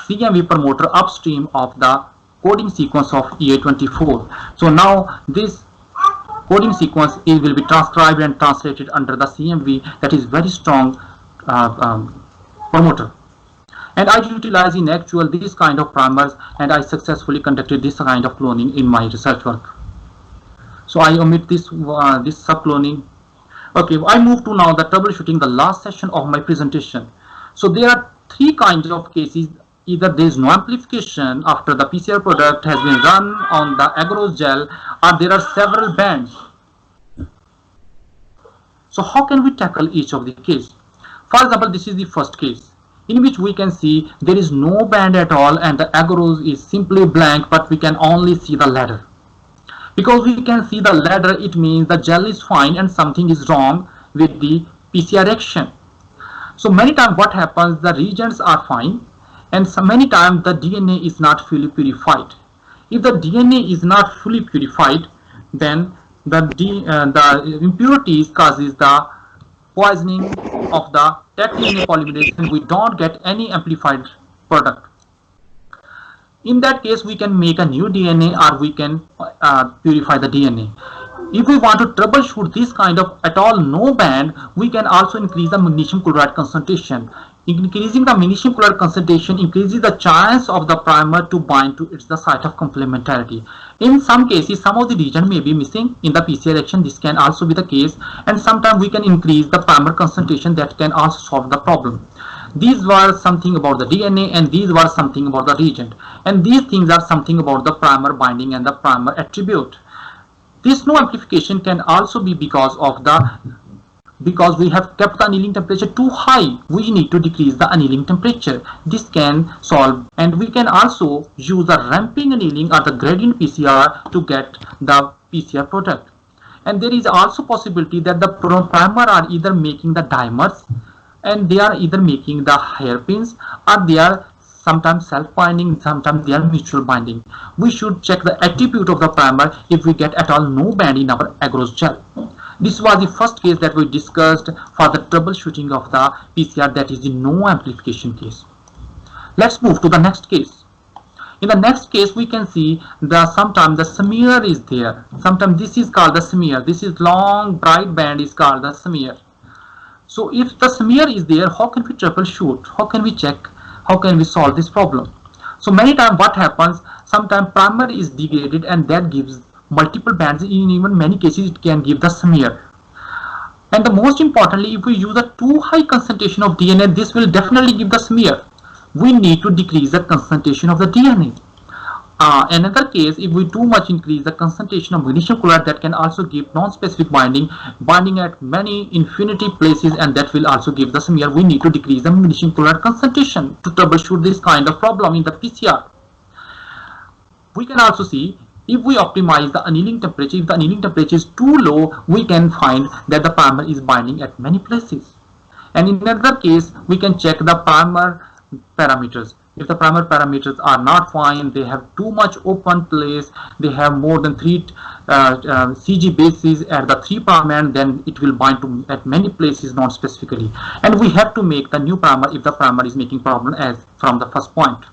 CMV promoter upstream of the coding sequence of EI24. So now this coding sequence will be transcribed and translated under the CMV, that is very strong promoter. And I utilize in actual these kind of primers, and I successfully conducted this kind of cloning in my research work. So I omit this subcloning. Okay, I move to now the troubleshooting, the last session of my presentation. So there are three kinds of cases. Either there is no amplification after the PCR product has been run on the agarose gel, or there are several bands. So how can we tackle each of the case? For example, this is the first case in which we can see there is no band at all and the agarose is simply blank, but we can only see the ladder. Because we can see the ladder, it means the gel is fine and something is wrong with the PCR action. So many times what happens, the reagents are fine, and so many times the DNA is not fully purified. If the DNA is not fully purified, then the impurities causes the poisoning of the tech DNA polymerase, and we don't get any amplified product. In that case, we can make a new DNA, or we can purify the DNA. If we want to troubleshoot this kind of at all no band, we can also increase the magnesium chloride concentration. Increasing the magnesium chloride concentration increases the chance of the primer to bind to its the site of complementarity. In some cases, some of the region may be missing in the PCR action. This can also be the case, and sometimes we can increase the primer concentration. That can also solve the problem. These were something about the DNA, and these were something about the reagent, and these things are something about the primer binding and the primer attribute. This no amplification can also be because we have kept the annealing temperature too high. We need to decrease the annealing temperature. This can solve, and we can also use the ramping annealing or the gradient PCR to get the PCR product. And there is also possibility that the primer are either making the dimers, and they are either making the hairpins, or they are sometimes self-binding, sometimes they are mutual binding. We should check the attribute of the primer if we get at all no band in our agarose gel. This was the first case that we discussed for the troubleshooting of the PCR, that is the no amplification case. Let's move to the next case. In the next case, we can see sometimes the smear is there. Sometimes this is called the smear. This is long bright band is called the smear. So if the smear is there, how can we troubleshoot? How can we check? How can we solve this problem? So many times what happens, sometimes primer is degraded and that gives multiple bands. In even many cases it can give the smear. And the most importantly, if we use a too high concentration of DNA, this will definitely give the smear. We need to decrease the concentration of the DNA. Another case, if we too much increase the concentration of magnesium chloride, that can also give non-specific binding at many infinity places, and that will also give the smear. We need to decrease the magnesium chloride concentration to troubleshoot this kind of problem in the PCR. We can also see if we optimize the annealing temperature. If the annealing temperature is too low, we can find that the primer is binding at many places. And in another case, we can check the primer parameters. If the primer parameters are not fine, they have too much open place, they have more than 3 CG bases at the 3' end, then it will bind to at many places non-specifically. And we have to make the new primer if the primer is making problem as from the first point.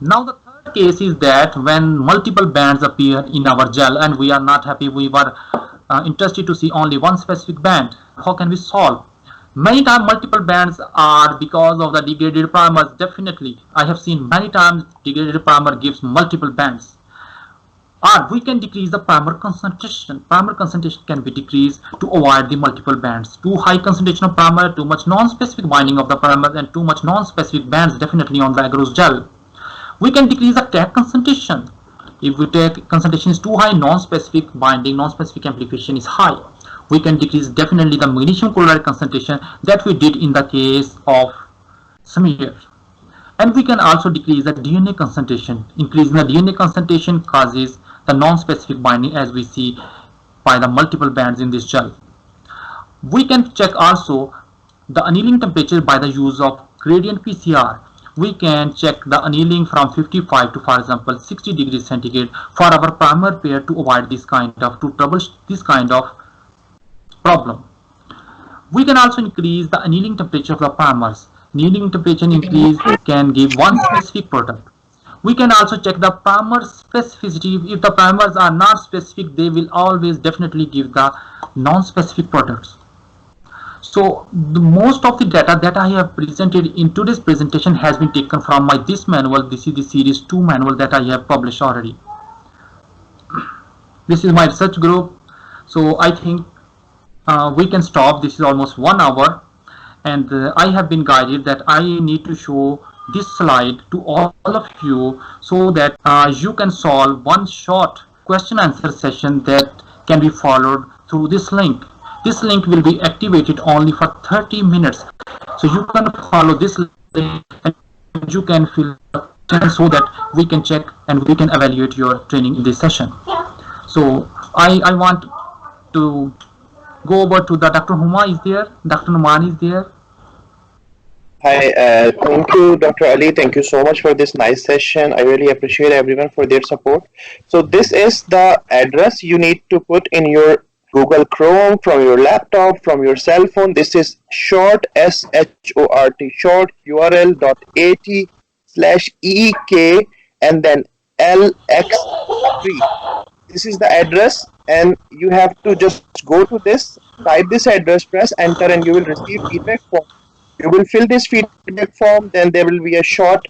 Now the third case is that when multiple bands appear in our gel and we are not happy, we were interested to see only one specific band. How can we solve? Many times multiple bands are because of the degraded primers. Definitely, I have seen many times degraded primer gives multiple bands. Or we can decrease the primer concentration. Primer concentration can be decreased to avoid the multiple bands. Too high concentration of primer, too much non-specific binding of the primer, and too much non-specific bands definitely on the agarose gel. We can decrease the tag concentration. If we take concentration is too high, non-specific binding, non-specific amplification is high. We can decrease definitely the magnesium chloride concentration that we did in the case of smear. And we can also decrease the DNA concentration. Increasing the DNA concentration causes the non-specific binding, as we see by the multiple bands in this gel. We can check also the annealing temperature by the use of gradient PCR. We can check the annealing from 55 to, for example, 60 degrees centigrade for our primer pair to avoid this kind of, to troubleshoot this kind of problem. We can also increase the annealing temperature of the primers. Annealing temperature increase can give one specific product. We can also check the primer specificity. If the primers are not specific, they will always definitely give the non-specific products. So the most of the data that I have presented in today's presentation has been taken from this manual. This is the series 2 manual that I have published already. This is my research group. So I think we can stop. This is almost 1 hour, and I have been guided that I need to show this slide to all of you so that you can solve one short question answer session that can be followed through this link. This link will be activated only for 30 minutes. So you can follow this link and you can fill up so that we can check and we can evaluate your training in this session. So I want to go over to the Dr. Huma is there, Dr. Numan is there.
Hi, thank you, Dr. Ali. Thank you so much for this nice session. I really appreciate everyone for their support. So this is the address you need to put in your Google Chrome from your laptop, from your cell phone. This is short, S-H-O-R-T, short, url.at/ek and then LX3. This is the address, and you have to just go to this, type this address, press enter, and you will receive feedback form. You will fill this feedback form, then there will be a short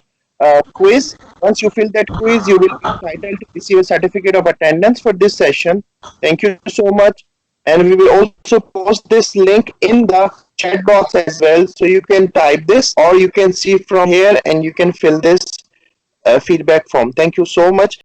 quiz. Once you fill that quiz, you will be entitled to receive a certificate of attendance for this session. Thank you so much. And we will also post this link in the chat box as well. So you can type this or you can see from here and you can fill this feedback form. Thank you so much.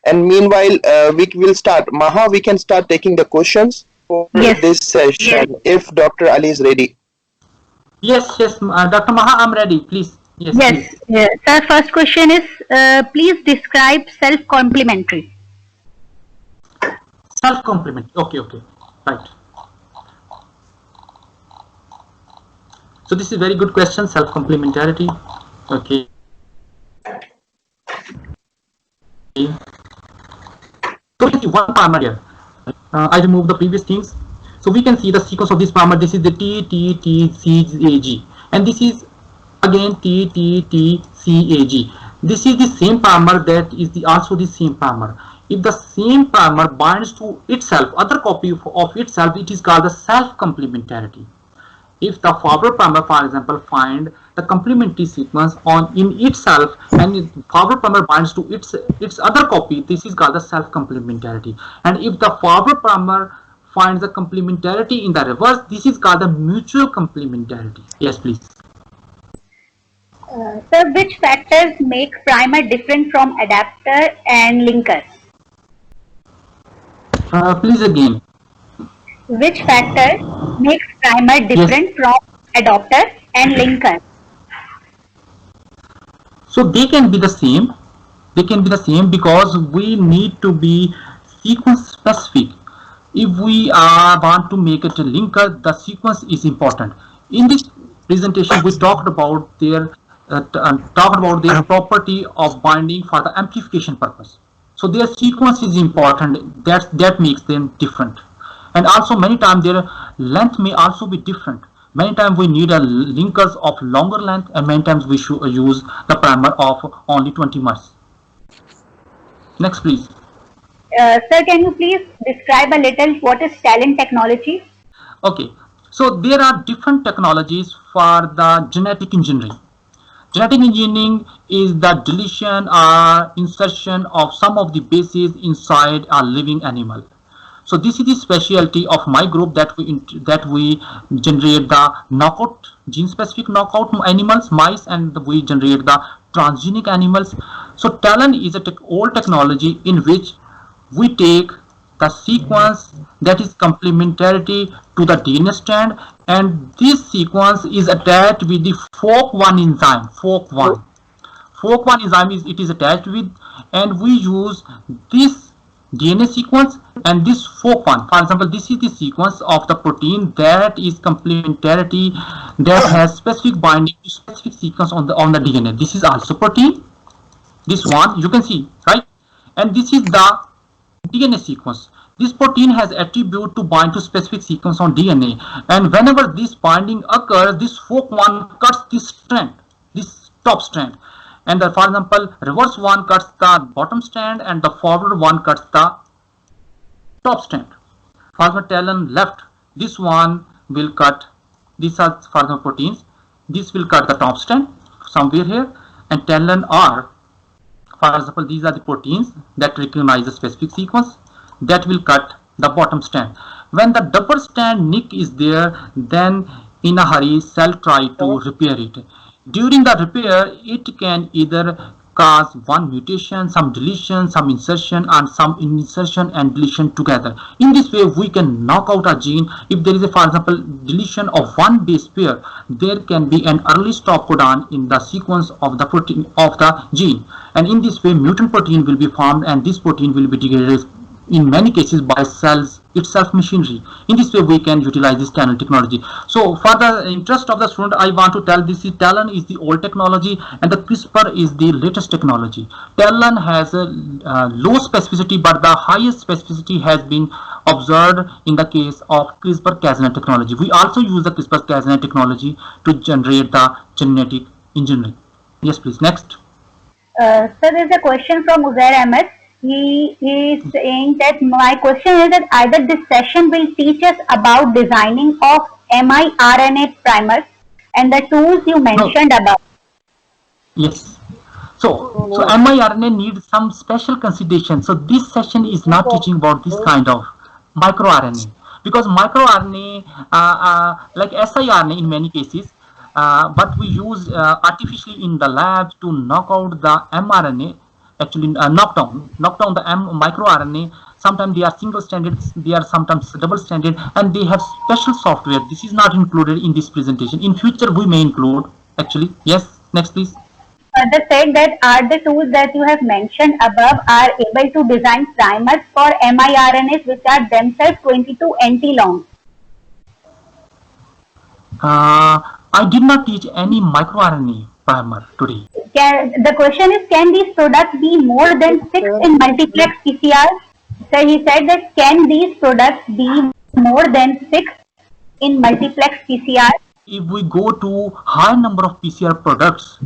And meanwhile, we will start. Maha, we can start taking the questions for this session if Dr. Ali is ready.
Yes, Dr. Maha, I'm ready. Please.
Yes. Sir, first question is, please describe self-complementary.
Self-complement. Okay. Right. So this is very good question, self-complementarity. Okay. So we can see one primer here. I remove the previous things. So we can see the sequence of this primer. This is the TTTCAG. And this is again TTTCAG. This is the same primer that is also the same primer. If the same primer binds to itself, other copy of itself, it is called the self-complementarity. If the forward primer, for example, find the complementary sequence in itself and forward primer binds to its other copy, this is called the self-complementarity. And if the forward primer finds the complementarity in the reverse, this is called the mutual complementarity. Yes, please.
Sir, which factors make primer different from adapter and linker?
Please again.
Which factor makes primer different from adapter and linker?
So they can be the same. They can be the same because we need to be sequence specific. If we want to make it a linker, the sequence is important. In this presentation, we talked about their property of binding for the amplification purpose. So their sequence is important. That makes them different. And also many times their length may also be different. Many times we need a linkers of longer length, and many times we should use the primer of only 20 meters. Next, please.
Sir, can you please describe a little what is TALENT technology?
Okay, so there are different technologies for the genetic engineering. Genetic engineering is the deletion or insertion of some of the bases inside a living animal. So this is the specialty of my group, that we generate the knockout, gene-specific knockout animals, mice, and we generate the transgenic animals. So TALENT is an old technology in which we take the sequence that is complementarity to the DNA strand, and this sequence is attached with the FORK1 enzyme. FORK1 enzyme is attached with, and we use this DNA sequence and this FORK1. For example, this is the sequence of the protein that is complementarity, that has specific binding to specific sequence on the DNA. This is also protein. This one you can see, right? And this is the DNA sequence. This protein has attribute to bind to specific sequence on DNA, and whenever this binding occurs, this FORK1 cuts this strand, this top strand, and for example, reverse one cuts the bottom strand and the forward one cuts the top strand. For example, TALENT left, this one will cut, these are for example proteins, this will cut the top strand somewhere here, and TALENT R, For example, these are the proteins that recognize a specific sequence that will cut the bottom strand. When the double strand nick is there, then in a hurry cell try to repair it. During the repair, it can either cause one mutation, some deletion, some insertion, and some insertion and deletion together. In this way, we can knock out a gene. If there is a, for example, deletion of one base pair, there can be an early stop codon in the sequence of the protein of the gene, and in this way, mutant protein will be formed, and this protein will be degraded in many cases by cells itself machinery. In this way, we can utilize this TALEN technology. So for the interest of the student, I want to tell this is TALEN is the old technology and the CRISPR is the latest technology. TALEN has a low specificity, but the highest specificity has been observed in the case of CRISPR-Cas9 technology. We also use the CRISPR-Cas9 technology to generate the genetic engineering. Yes, please. Next.
So there's a question from Uzair Ahmed. He is saying that my question is that either this session will teach us about designing of miRNA primers and the tools you mentioned above.
Yes. So miRNA needs some special consideration. So this session is not teaching about this kind of microRNA, because microRNA, like siRNA in many cases, but we use artificially in the lab to knock out the mRNA. Actually, knock down the microRNA. Sometimes they are single stranded, they are sometimes double stranded, and they have special software. This is not included in this presentation. In future, we may include. Actually, yes. Next, please.
Further said that are the tools that you have mentioned above are able to design primers for miRNAs which are themselves 22 NT long.
I did not teach any microRNA primer today.
The question is, can these products be more than 6 in multiplex PCR? So he said that can these products be more than 6 in multiplex PCR?
If we go to high number of PCR products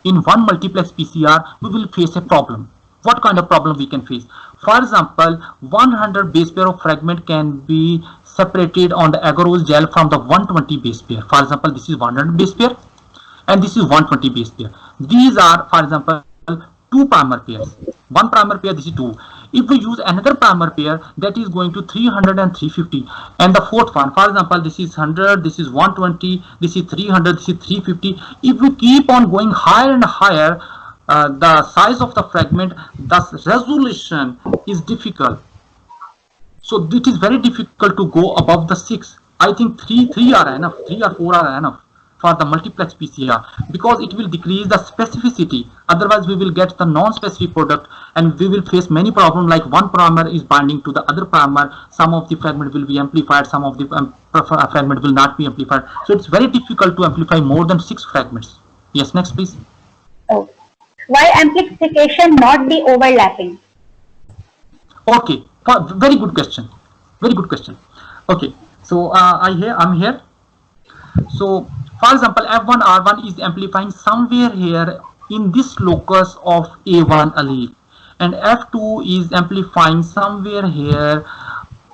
in one multiplex PCR, we will face a problem. What kind of problem we can face? For example, 100 base pair of fragment can be separated on the agarose gel from the 120 base pair. For example, this is 100 base pair and this is 120 base pair. These are, for example, two primer pairs. One primer pair, this is 2. If we use another primer pair, that is going to 300 and 350. And the fourth one, for example, this is 100, this is 120, this is 300, this is 350. If we keep on going higher and higher, the size of the fragment, thus resolution is difficult. So it is very difficult to go above the 6. I think 3 are enough, 3 or 4 are enough for the multiplex PCR, because it will decrease the specificity. Otherwise, we will get the non-specific product and we will face many problems, like one primer is binding to the other primer. Some of the fragment will be amplified, some of the fragment will not be amplified. So it's very difficult to amplify more than 6 fragments. Yes, next please.
Oh. Why amplification not be overlapping?
Okay, very good question. Very good question. Okay, so I'm here. So for example, F1 R1 is amplifying somewhere here in this locus of A1 allele, and F2 is amplifying somewhere here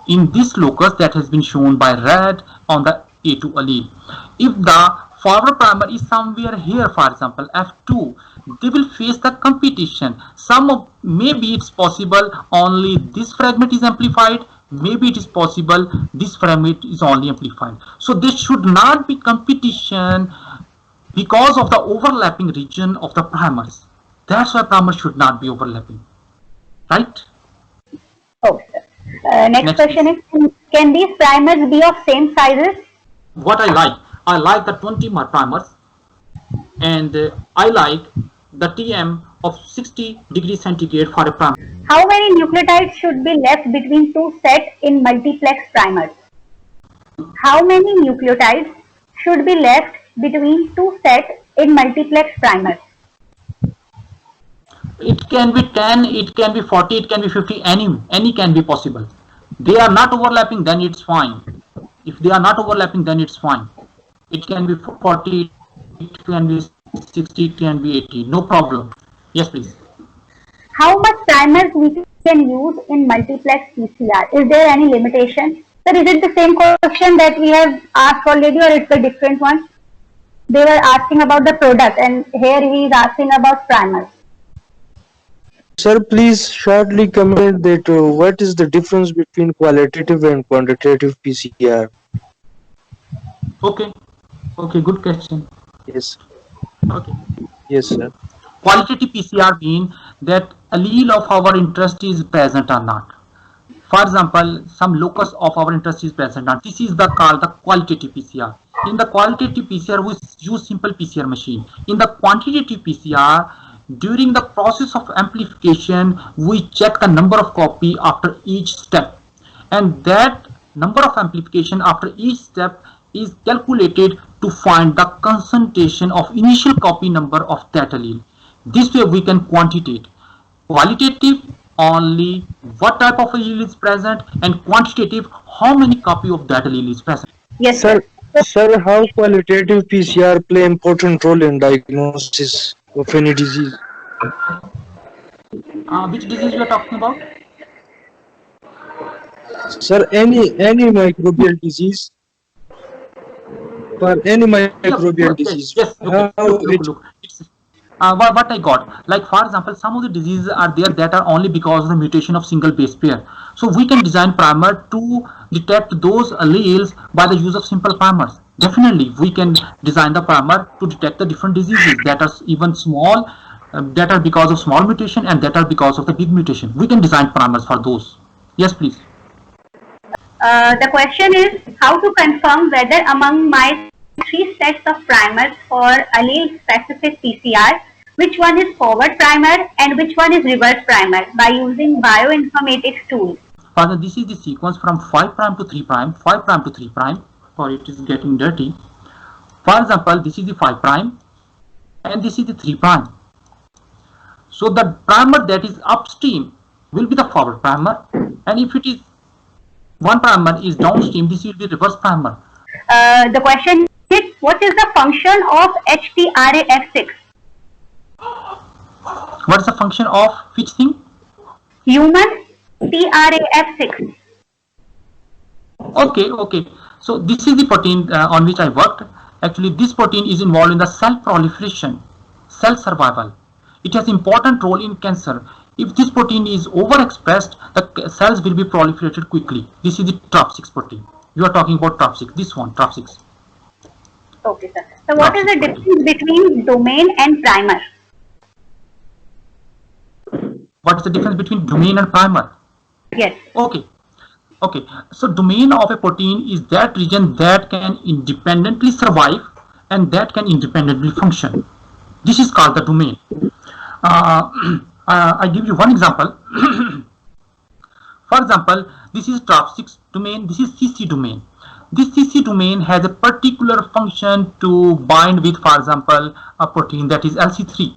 in this locus that has been shown by red on the A2 allele. If the forward primer is somewhere here, for example F2, they will face the competition. Maybe it's possible only this fragment is amplified, maybe it is possible this fragment is only amplified. So there should not be competition because of the overlapping region of the primers. That's why primers should not be overlapping, right?
Oh, next question is, can these primers be of same sizes?
What I like the 20 primers, and I like the TM of 60 degrees centigrade for a primer.
How many nucleotides should be left between two sets in multiplex primers? How many nucleotides should be left between two sets in multiplex primers?
It can be 10, it can be 40, it can be 50, any can be possible. They are not overlapping, then it's fine. If they are not overlapping, then it's fine. It can be 40, it can be 60, it can be 80, no problem. Yes, please.
How much primers we can use in multiplex PCR? Is there any limitation? Sir, is it the same question that we have asked already, or it's a different one? They were asking about the product, and here he is asking about primers.
Sir, please shortly comment that what is the difference between qualitative and quantitative PCR?
Okay, okay, good question.
Yes,
Okay.
yes, sir.
Qualitative PCR mean that allele of our interest is present or not. For example, some locus of our interest is present or not. This is the called the qualitative PCR. In the qualitative PCR, we use simple PCR machine. In the quantitative PCR, during the process of amplification, we check the number of copy after each step, and that number of amplification after each step is calculated to find the concentration of initial copy number of that allele. This way we can quantitate. Qualitative only what type of allele is present, and quantitative how many copy of that allele is present.
Yes,
Sir,
sir.
sir, how qualitative PCR play important role in diagnosis of any disease?
Which disease we are talking about?
Sir, any microbial disease, for any microbial disease,
Yes.
how
Okay.
it
Look. It's, what I got, like for example, some of the diseases are there that are only because of the mutation of single base pair. So we can design primer to detect those alleles by the use of simple primers. Definitely, we can design the primer to detect the different diseases that are even small, that are because of small mutation and that are because of the big mutation. We can design primers for those. Yes, please.
The question is how to confirm whether among my 3 sets of primers for allele specific PCR, which one is forward primer and which one is reverse primer by using bioinformatics tools.
Father, this is the sequence from 5 prime to 3 prime, 5 prime to 3 prime, or it is getting dirty. For example, this is the 5 prime and this is the 3 prime. So the primer that is upstream will be the forward primer, and if it is one primer is downstream, this will be reverse primer.
The question is what is the function of HTRAF6?
What is the function of which thing?
Human TRAF6.
Okay. So this is the protein on which I worked. Actually, this protein is involved in the cell proliferation, cell survival. It has important role in cancer. If this protein is overexpressed, the cells will be proliferated quickly. This is the TROP6 protein. You are talking about TROP6. This one, TROP6.
Okay, sir. So what is the difference between domain and primer?
What is the difference between domain and primer?
Yes.
Okay. So domain of a protein is that region that can independently survive and that can independently function. This is called the domain. I give you one example. For example, this is TROP6 domain, this is CC domain. This CC domain has a particular function to bind with, for example, a protein that is LC3.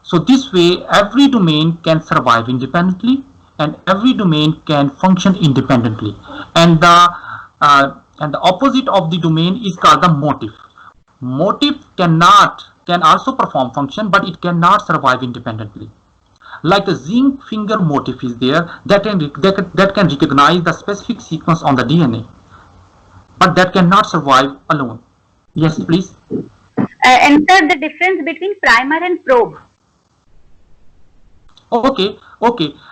So this way, every domain can survive independently and every domain can function independently. And the opposite of the domain is called the motif. Motif can also perform function, but it cannot survive independently. Like the zinc finger motif is there that can recognize the specific sequence on the DNA, but that cannot survive alone. Yes, please.
And sir, the difference between primer and probe.
Okay.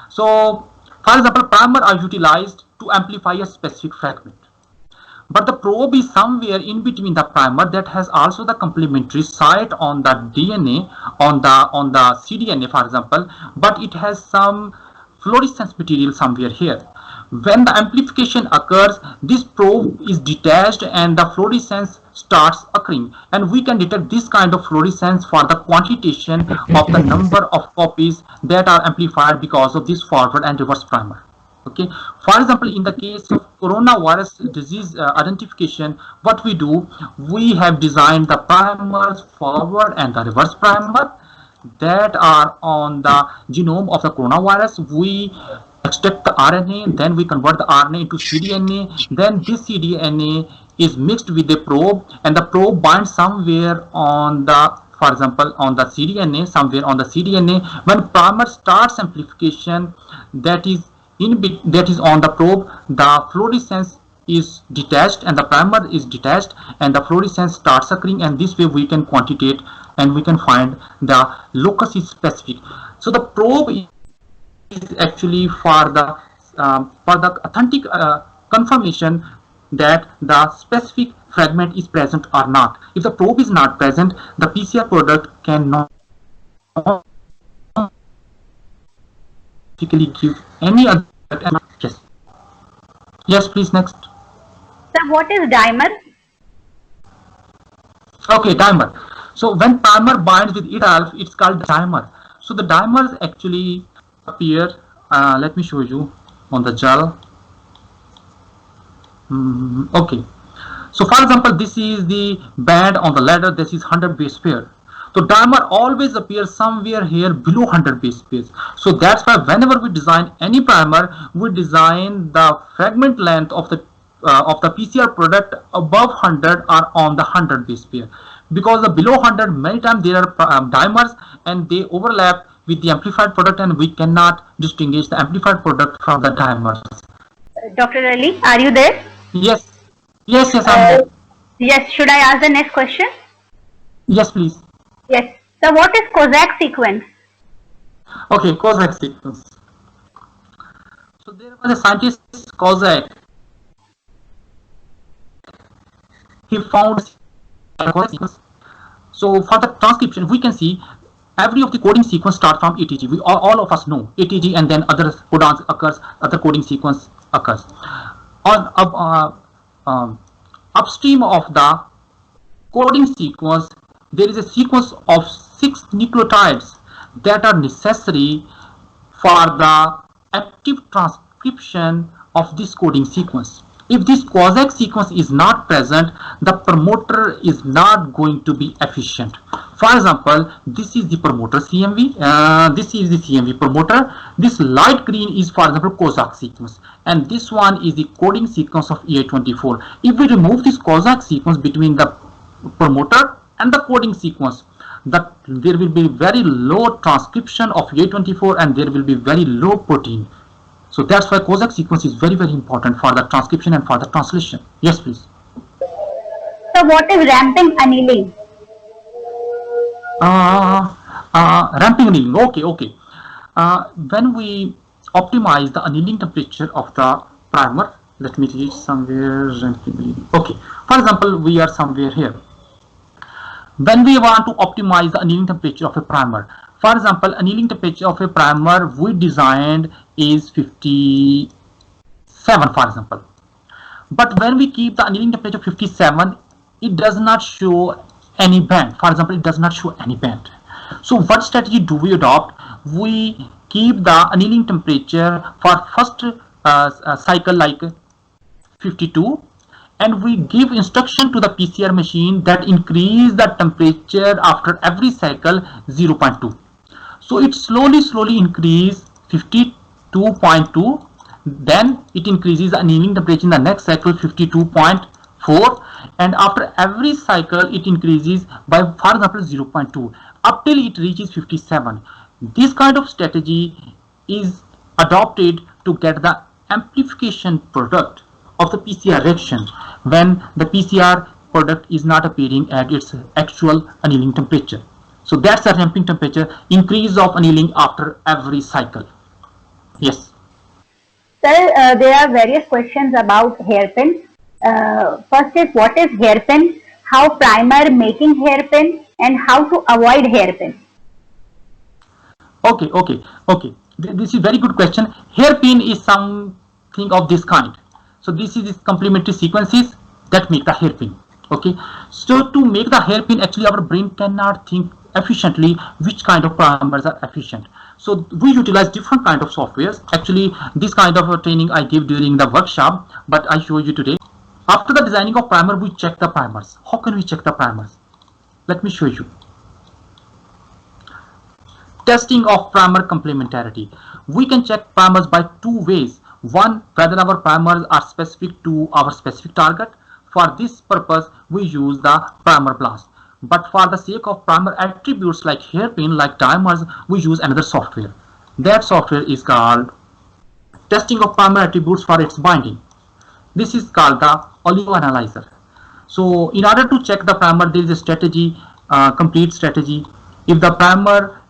So, for example, primer are utilized to amplify a specific fragment. But the probe is somewhere in between the primer that has also the complementary site on the DNA, on the cDNA, for example, but it has some fluorescence material somewhere here. When the amplification occurs, this probe is detached and the fluorescence starts occurring, and we can detect this kind of fluorescence for the quantitation of the number of copies that are amplified because of this forward and reverse primer. Okay, for example, in the case of coronavirus disease identification, what we do, we have designed the primers forward and the reverse primer that are on the genome of the coronavirus. We extract the RNA, then we convert the RNA into cDNA, then this cDNA is mixed with the probe, and the probe binds somewhere on the, for example, on the cDNA, somewhere on the cDNA. When primer starts amplification, that is on the probe, the fluorescence is detached and the primer is detached and the fluorescence starts occurring, and this way we can quantitate and we can find the locus is specific. So the probe actually for the authentic confirmation that the specific fragment is present or not. If the probe is not present, the PCR product cannot typically give any other. Yes. Yes, please, next.
Sir, what is dimer?
Okay, dimer. So when primer binds with itself, it's called dimer. So the dimers actually appear. Let me show you on the gel. Okay. So for example, this is the band on the ladder. This is 100 base pair. So dimer always appears somewhere here below 100 base pairs. So that's why whenever we design any primer, we design the fragment length of the PCR product above 100 or on the 100 base pair, because the below 100 many times there are dimers and they overlap with the amplified product, and we cannot distinguish the amplified product from the dimers.
Dr. Ali, are you there?
Yes, yes, I'm there.
Yes, should I ask the next question?
Yes, please.
Yes. So what is Kozak sequence?
Okay, Kozak sequence. So there was a scientist Kozak. He found a Kozak sequence. So for the transcription, we can see every of the coding sequence start from ATG. We all of us know ATG, and then other codons occurs, other coding sequence occurs. On upstream of the coding sequence, there is a sequence of 6 nucleotides that are necessary for the active transcription of this coding sequence. If this Kozak sequence is not present, the promoter is not going to be efficient. For example, this is the promoter CMV, this is the CMV promoter. This light green is, for example, Kozak sequence, and this one is the coding sequence of EA24. If we remove this Kozak sequence between the promoter and the coding sequence, that there will be very low transcription of EA24 and there will be very low protein. So that's why Kozak sequence is very, very important for the transcription and for the translation. Yes, please.
So what is ramping annealing?
Ramping annealing. Okay. When we optimize the annealing temperature of the primer, let me reach somewhere. Ramping annealing. Okay. For example, we are somewhere here. When we want to optimize the annealing temperature of a primer, for example, annealing temperature of a primer we designed is 57, for example. But when we keep the annealing temperature 57, it does not show any band. For example, it does not show any band. So what strategy do we adopt? We keep the annealing temperature for first cycle like 52, and we give instruction to the PCR machine that increase the temperature after every cycle 0.2. So it slowly increase 52.2, then it increases the annealing temperature in the next cycle 52.4, and after every cycle it increases by, for example, 0.2 up till it reaches 57. This kind of strategy is adopted to get the amplification product of the PCR reaction when the PCR product is not appearing at its actual annealing temperature. So that's the ramping temperature, increase of annealing after every cycle. Yes.
Sir, there are various questions about hairpin. First is, what is hairpin? How primer making hairpin, and how to avoid hairpin?
Okay. This is a very good question. Hairpin is something of this kind. So this is complementary sequences that make the hairpin. Okay. So to make the hairpin, actually our brain cannot think efficiently which kind of primers are efficient. So we utilize different kind of softwares. Actually, this kind of training I give during the workshop, but I show you today. After the designing of primer, we check the primers. How can we check the primers? Let me show you. Testing of primer complementarity. We can check primers by 2 ways. One, whether our primers are specific to our specific target. For this purpose, we use the primer blast. But for the sake of primer attributes like hairpin, like dimers, we use another software. That software is called testing of primer attributes for its binding. This is called the Oligo Analyzer. So in order to check the primer, there is a strategy, complete strategy. If the primer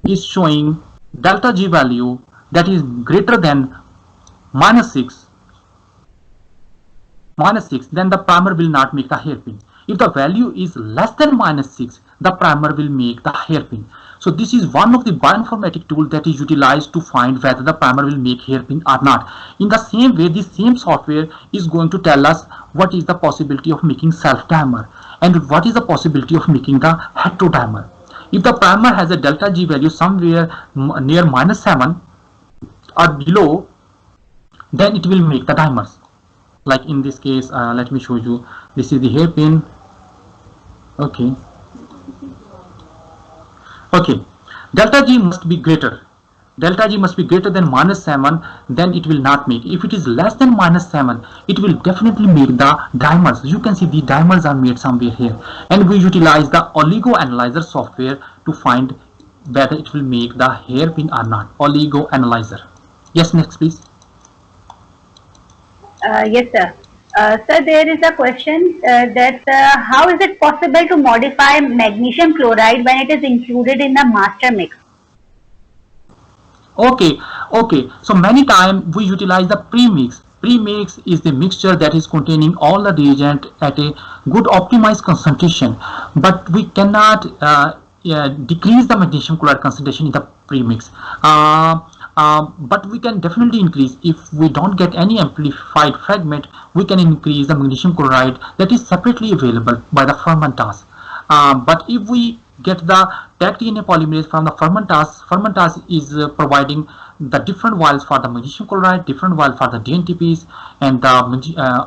is showing delta G value, that is greater than -6, then the primer will not make the hairpin. If the value is less than -6, the primer will make the hairpin. So this is one of the bioinformatic tool that is utilized to find whether the primer will make hairpin or not. In the same way, this same software is going to tell us what is the possibility of making self-dimer and what is the possibility of making the heterodimer. If the primer has a delta G value somewhere near -7 or below, then it will make the dimers. Like in this case, let me show you. This is the hairpin. Okay. Delta G must be greater. Delta G must be greater than -7, then it will not make. If it is less than -7, it will definitely make the dimers. You can see the dimers are made somewhere here, and we utilize the oligo analyzer software to find whether it will make the hairpin or not. Oligo analyzer. Yes, next please.
Yes, sir. Sir, there is a question that how is it possible to modify magnesium chloride when it is included in the master mix?
Okay. So many times we utilize the premix. Premix is the mixture that is containing all the reagent at a good optimized concentration, but we cannot decrease the magnesium chloride concentration in the premix. But we can definitely increase. If we don't get any amplified fragment, we can increase the magnesium chloride that is separately available by the fermentase. But if we get the Taq DNA polymerase from the fermentase is providing the different vials for the magnesium chloride, different vial for the DNTPs, and the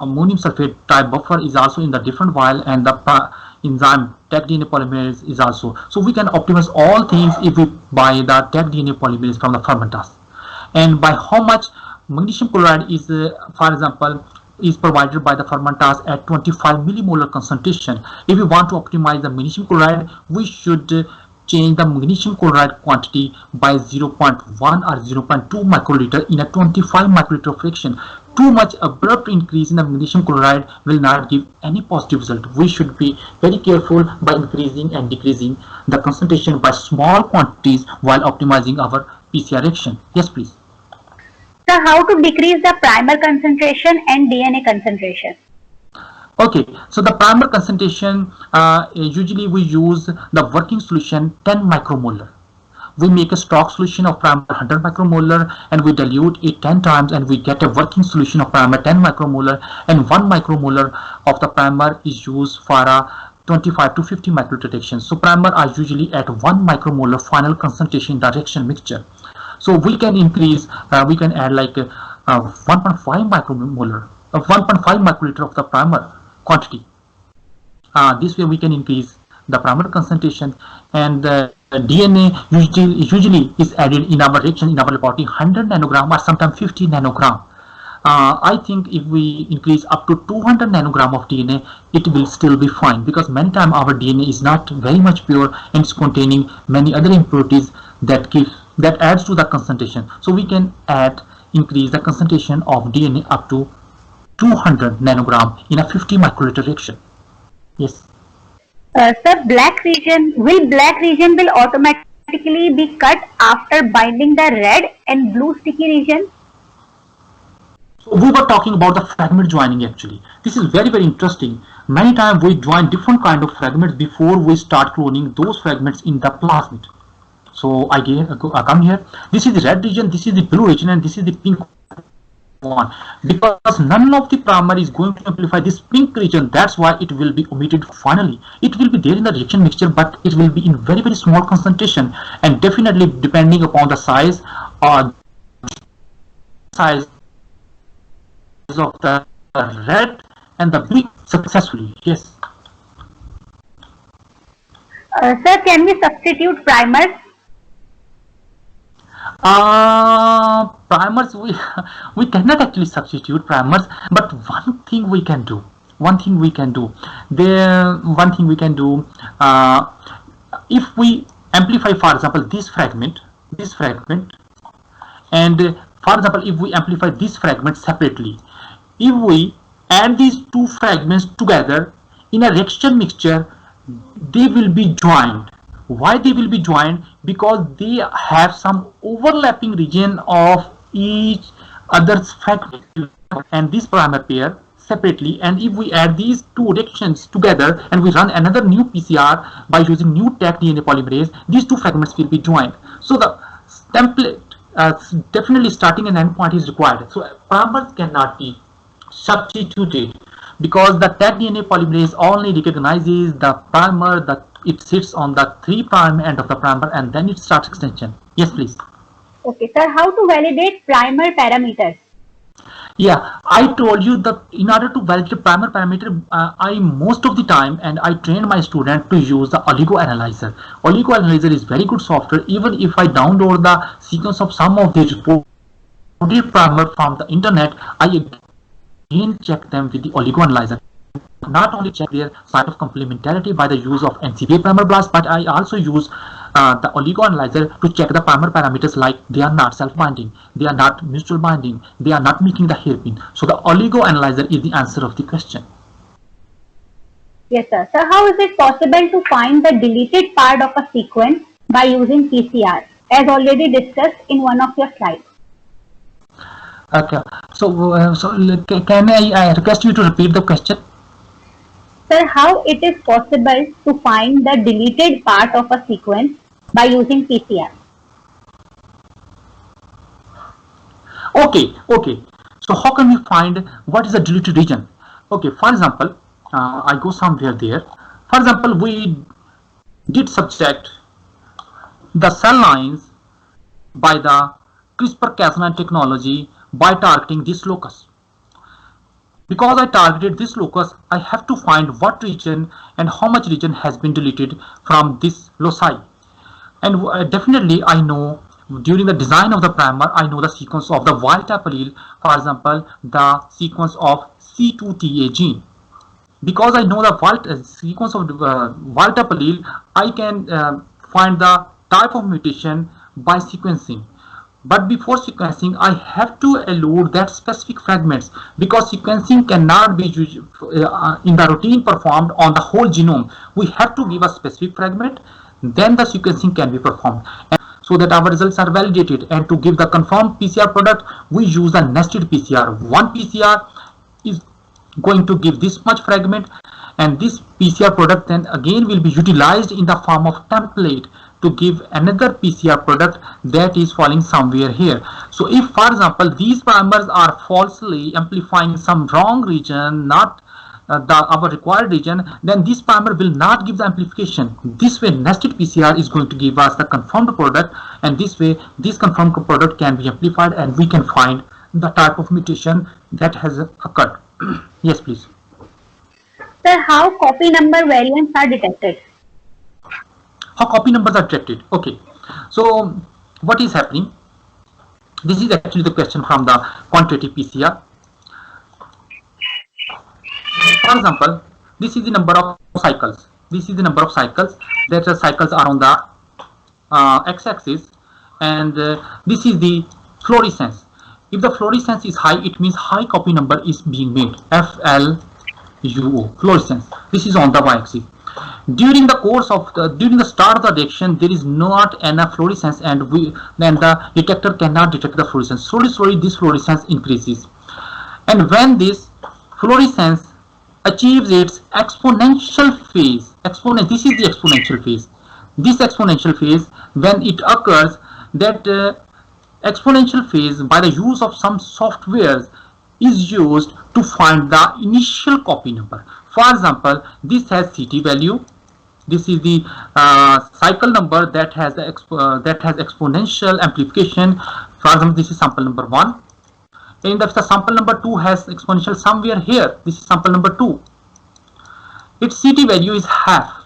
ammonium sulfate type buffer is also in the different vial, and the enzyme Taq DNA polymerase is also. So we can optimize all things if we buy the Taq DNA polymerase from the fermentase. And by how much magnesium chloride is, for example, is provided by the fermentase at 25 millimolar concentration. If we want to optimize the magnesium chloride, we should change the magnesium chloride quantity by 0.1 or 0.2 microliter in a 25 microliter fraction. Too much abrupt increase in the magnesium chloride will not give any positive result. We should be very careful by increasing and decreasing the concentration by small quantities while optimizing our PCR reaction. Yes, please.
So how to decrease the primer concentration and DNA concentration?
Okay, so the primer concentration, usually we use the working solution 10 micromolar. We make a stock solution of primer 100 micromolar and we dilute it 10 times and we get a working solution of primer 10 micromolar, and 1 micromolar of the primer is used for a 25 to 50 microliter reaction. So primer are usually at 1 micromolar final concentration in the reaction mixture. So we can increase, we can add like 1.5 micromolar, 1.5 microliter of the primer quantity. This way we can increase the primer concentration, and DNA usually is added in our reaction in our laboratory 100 nanogram or sometimes 50 nanogram. I think if we increase up to 200 nanogram of DNA, it will still be fine, because many times our DNA is not very much pure and it's containing many other impurities that adds to the concentration. So we can increase the concentration of DNA up to 200 nanogram in a 50 microliter reaction. Yes.
Sir, black region will automatically be cut after binding the red and blue sticky region?
So we were talking about the fragment joining actually. This is very, very interesting. Many times we join different kind of fragments before we start cloning those fragments in the plasmid. So I come here. This is the red region, this is the blue region, and this is the pink one. Because none of the primer is going to amplify this pink region, that's why it will be omitted finally. It will be there in the reaction mixture, but it will be in very, very small concentration, and definitely depending upon the size of the red and the blue successfully. Yes.
Sir, can we substitute primers?
Primers, we cannot actually substitute primers, but one thing we can do, if we amplify, for example, this fragment, and for example, if we amplify this fragment separately, if we add these two fragments together in a reaction mixture, they will be joined. Why they will be joined? Because they have some overlapping region of each other's fragment, and this primer pair separately. And if we add these two reactions together and we run another new PCR by using new Taq DNA polymerase, these two fragments will be joined. So the template, definitely starting and end point is required. So primers cannot be substituted because the Taq DNA polymerase only recognizes the primer that it sits on the 3' end of the primer, and then it starts extension. Yes, please.
Okay, sir, how to validate primer parameters?
Yeah, I told you that in order to validate primer parameter, I most of the time, and I trained my student to use the Oligo Analyzer. Oligo Analyzer is very good software. Even if I download the sequence of some of these reported primer from the internet, I again check them with the Oligo Analyzer. Not only check their site of complementarity by the use of NCBA primer blast, but I also use the Oligo Analyzer to check the primer parameters, like they are not self-binding, they are not mutual binding, they are not making the hairpin. So the Oligo Analyzer is the answer of the question.
Yes, sir. So how is it possible to find the deleted part of a sequence by using PCR, as already discussed in one of your slides?
Okay, so can I request you to repeat the question?
Sir, how it is possible to find the deleted part of a sequence by using PCR?
Okay. So how can we find what is the deleted region? Okay, for example, I go somewhere there. For example, we did subtract the cell lines by the CRISPR-Cas9 technology by targeting this locus. Because I targeted this locus, I have to find what region and how much region has been deleted from this loci. And definitely I know during the design of the primer, I know the sequence of the wild type allele, for example, the sequence of C2TA gene. Because I know the sequence of the wild type allele, I can find the type of mutation by sequencing. But before sequencing, I have to load that specific fragments, because sequencing cannot be in the routine performed on the whole genome. We have to give a specific fragment, then the sequencing can be performed, and so that our results are validated. And to give the confirmed PCR product, we use a nested PCR. One PCR is going to give this much fragment, and this PCR product then again will be utilized in the form of template to give another PCR product that is falling somewhere here. So if, for example, these primers are falsely amplifying some wrong region, not our required region, then this primer will not give the amplification. This way nested PCR is going to give us the confirmed product, and this way this confirmed product can be amplified and we can find the type of mutation that has occurred. Yes, please.
Sir, how copy number variants are detected?
How copy numbers are detected? Okay, so what is happening? This is actually the question from the quantitative PCR. For example, this is the number of cycles. This is the number of cycles. That the cycles are on the x-axis, and this is the fluorescence. If the fluorescence is high, it means high copy number is being made. FLUO, fluorescence. This is on the y-axis. During the course of during the start of the reaction, there is not enough fluorescence, and then the detector cannot detect the fluorescence. Slowly this fluorescence increases, and when this fluorescence achieves its exponential phase, this is the exponential phase. This exponential phase, when it occurs, that exponential phase, by the use of some softwares, is used to find the initial copy number. For example, this has CT value. This is the cycle number that has the exponential amplification. For example, this is sample number 1. And if the sample number 2 has exponential somewhere here, this is sample number 2. Its CT value is half.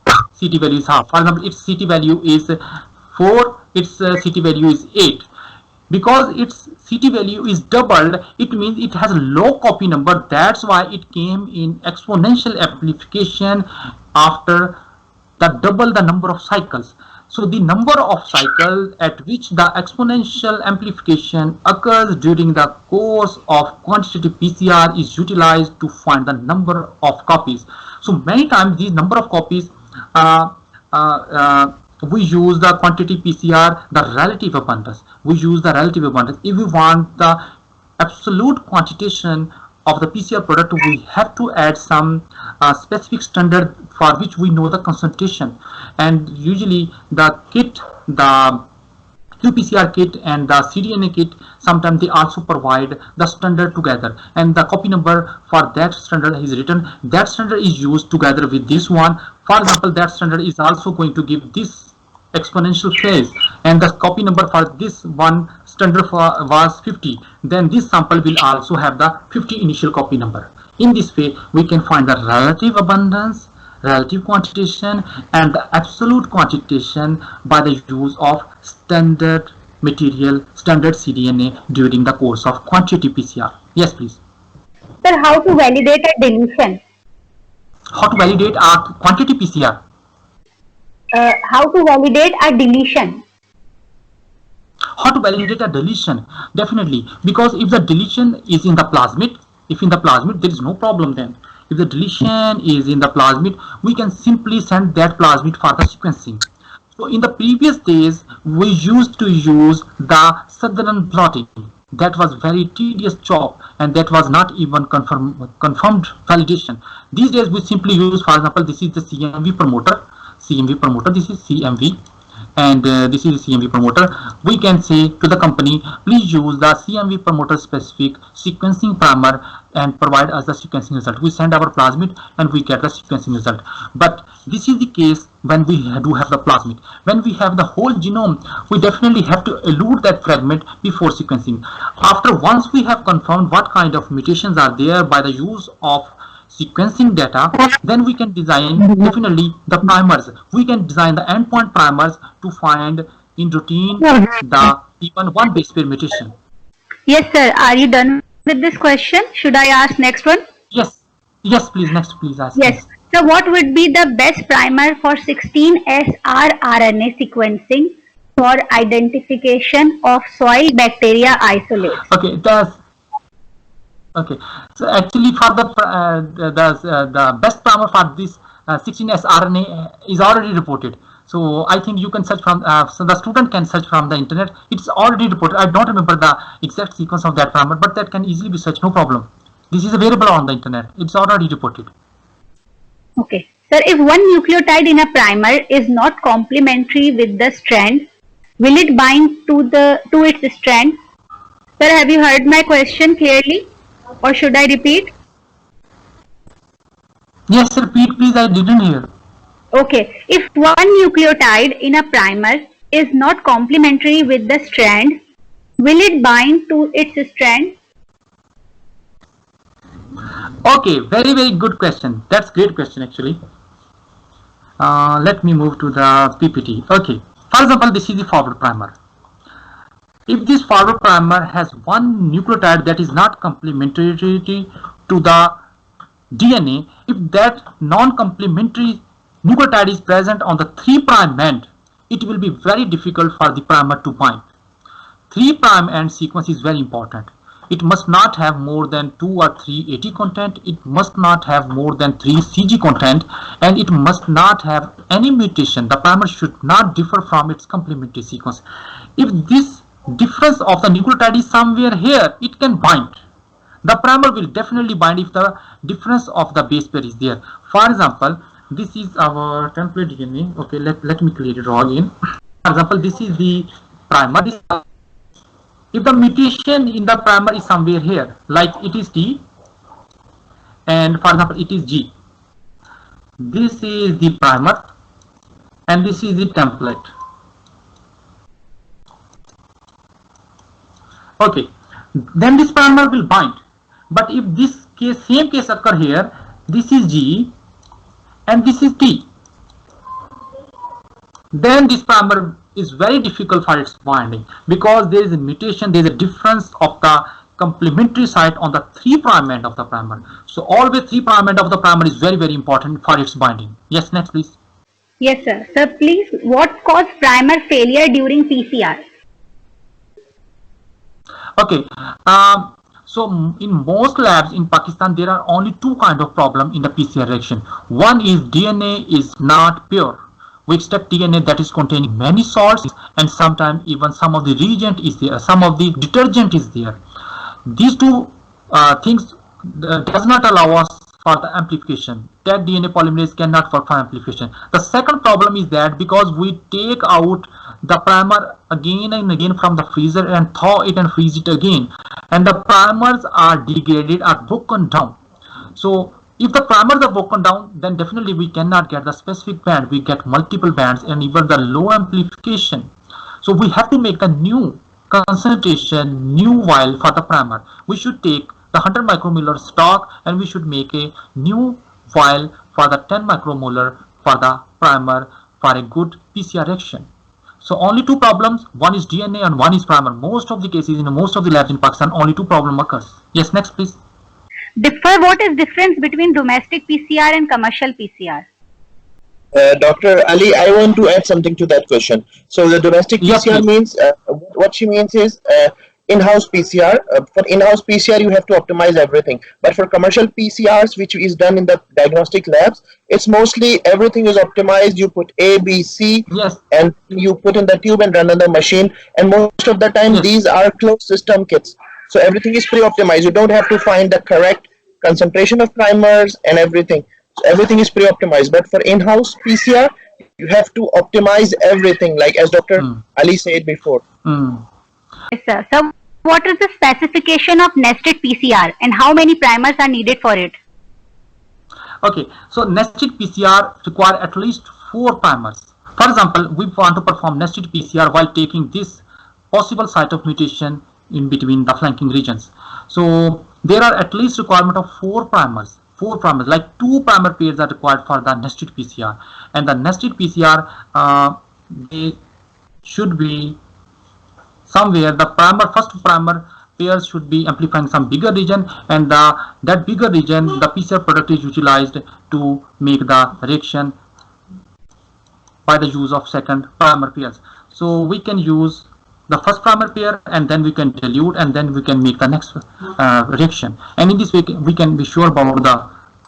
CT value is half. For example, its CT value is 4. Its CT value is 8. Because its CT value is doubled, it means it has a low copy number. That's why it came in exponential amplification after double the number of cycles. So the number of cycles at which the exponential amplification occurs during the course of quantitative PCR is utilized to find the number of copies. So many times these number of copies we use the quantity PCR, the relative abundance. We use the relative abundance. If we want the absolute quantitation of the PCR product, we have to add some specific standard for which we know the concentration. And usually the kit, the qPCR kit and the cDNA kit, sometimes they also provide the standard together, and the copy number for that standard is written. That standard is used together with this one. For example, that standard is also going to give this exponential phase, and the copy number for this one standard was 50. Then this sample will also have the 50 initial copy number. In this way, we can find the relative abundance, relative quantitation, and the absolute quantitation by the use of standard material, standard cDNA during the course of quantity PCR. Yes, please.
Sir, how to validate a deletion?
How to validate a quantity PCR?
How to validate a deletion?
How to validate a deletion? Definitely, because if the deletion is in the plasmid, if in the plasmid, there is no problem then. If the deletion is in the plasmid, we can simply send that plasmid for the sequencing. So in the previous days, we used to use the Southern blotting. That was very tedious job, and that was not even confirmed validation. These days, we simply use, for example, this is the CMV promoter. This is CMV, and this is CMV promoter. We can say to the company, please use the CMV promoter specific sequencing primer and provide us the sequencing result. We send our plasmid and we get the sequencing result. But this is the case when we do have the plasmid. When we have the whole genome, we definitely have to elute that fragment before sequencing. After once we have confirmed what kind of mutations are there by the use of sequencing data, then we can design definitely the primers. We can design the endpoint primers to find in routine the even one base pair mutation.
Yes, sir. Are you done with this question? Should I ask next one?
Yes, please. Next, please ask.
Yes. So, what would be the best primer for 16S rRNA sequencing for identification of soil bacteria isolates?
Okay, so actually for the best primer for this 16S RNA is already reported. So I think you can search from, so the student can search from the internet. It's already reported. I don't remember the exact sequence of that primer, but that can easily be searched, no problem. This is available on the internet. It's already reported.
Okay. Sir, if one nucleotide in a primer is not complementary with the strand, will it bind to its strand? Sir, have you heard my question clearly? Or should I repeat?
Yes, repeat please, I didn't hear.
Okay, if one nucleotide in a primer is not complementary with the strand, will it bind to its strand?
Okay, very good question. That's great question actually. Let me move to the PPT. Okay, for example, this is the forward primer. If this forward primer has one nucleotide that is not complementary to the DNA, if that non-complementary nucleotide is present on the 3' end, it will be very difficult for the primer to bind. 3' end sequence is very important. It must not have more than 2 or 3 AT content, it must not have more than 3 CG content, and it must not have any mutation. The primer should not differ from its complementary sequence. If this difference of the nucleotide is somewhere here, it can bind. The primer will definitely bind if the difference of the base pair is there. For example, this is our template DNA. Okay, let me clear it all again. For example, this is the primer. If the mutation in the primer is somewhere here, like it is T, and for example it is G, this is the primer and this is the template. Okay, then this primer will bind. But if this case, same case occur here, this is G and this is T, then this primer is very difficult for its binding, because there is a mutation, there is a difference of the complementary site on the 3' end of the primer. So always 3' end of the primer is very important for its binding. Yes, next please.
Yes, sir. Sir, please, what caused primer failure during PCR?
Okay, so in most labs in Pakistan, there are only two kind of problem in the PCR reaction. One is DNA is not pure. we extract DNA that is containing many salts, and sometimes even some of the reagent is there, some of the detergent is there. These two things does not allow us for the amplification. That DNA polymerase cannot work for amplification. The second problem is that because we take out the primer again and again from the freezer and thaw it and freeze it again, and the primers are degraded, are broken down. So if the primers are broken down, then definitely we cannot get the specific band. We get multiple bands and even the low amplification. So we have to make a new concentration, new vial for the primer. We should take the 100 micromolar stock and we should make a new vial for the 10 micromolar for the primer for a good PCR reaction. So only two problems, one is DNA and one is primer. Most of the cases in most of the labs in Pakistan, only two problems occurs. Yes, next please.
What is difference between domestic PCR and commercial PCR?
Dr. Ali, I want to add something to that question. So the domestic
Yes,
PCR
please.
means, what she means is in-house PCR. For in-house PCR, you have to optimize everything. But for commercial PCRs, which is done in the diagnostic labs, it's mostly everything is optimized. You put A, B, C,
Yes.
and you put in the tube and run on the machine. And most of the time,
Yes.
these are closed system kits. So everything is pre-optimized. You don't have to find the correct concentration of primers and everything. So everything is pre-optimized. But for in-house PCR, you have to optimize everything, like as Dr. Ali said before.
Yes, sir. So what is the specification of nested PCR and how many primers are needed for it?
Okay, so nested PCR require at least 4 primers. For example, we want to perform nested PCR while taking this possible site of mutation in between the flanking regions. So there are at least requirement of 4 primers. 4 primers, like 2 primer pairs are required for the nested PCR. And the nested PCR, they should be somewhere the first primer pairs should be amplifying some bigger region, and that bigger region, the PCR product is utilized to make the reaction by the use of second primer pairs. So we can use the first primer pair and then we can dilute and then we can make the next reaction. And in this way we can be sure about the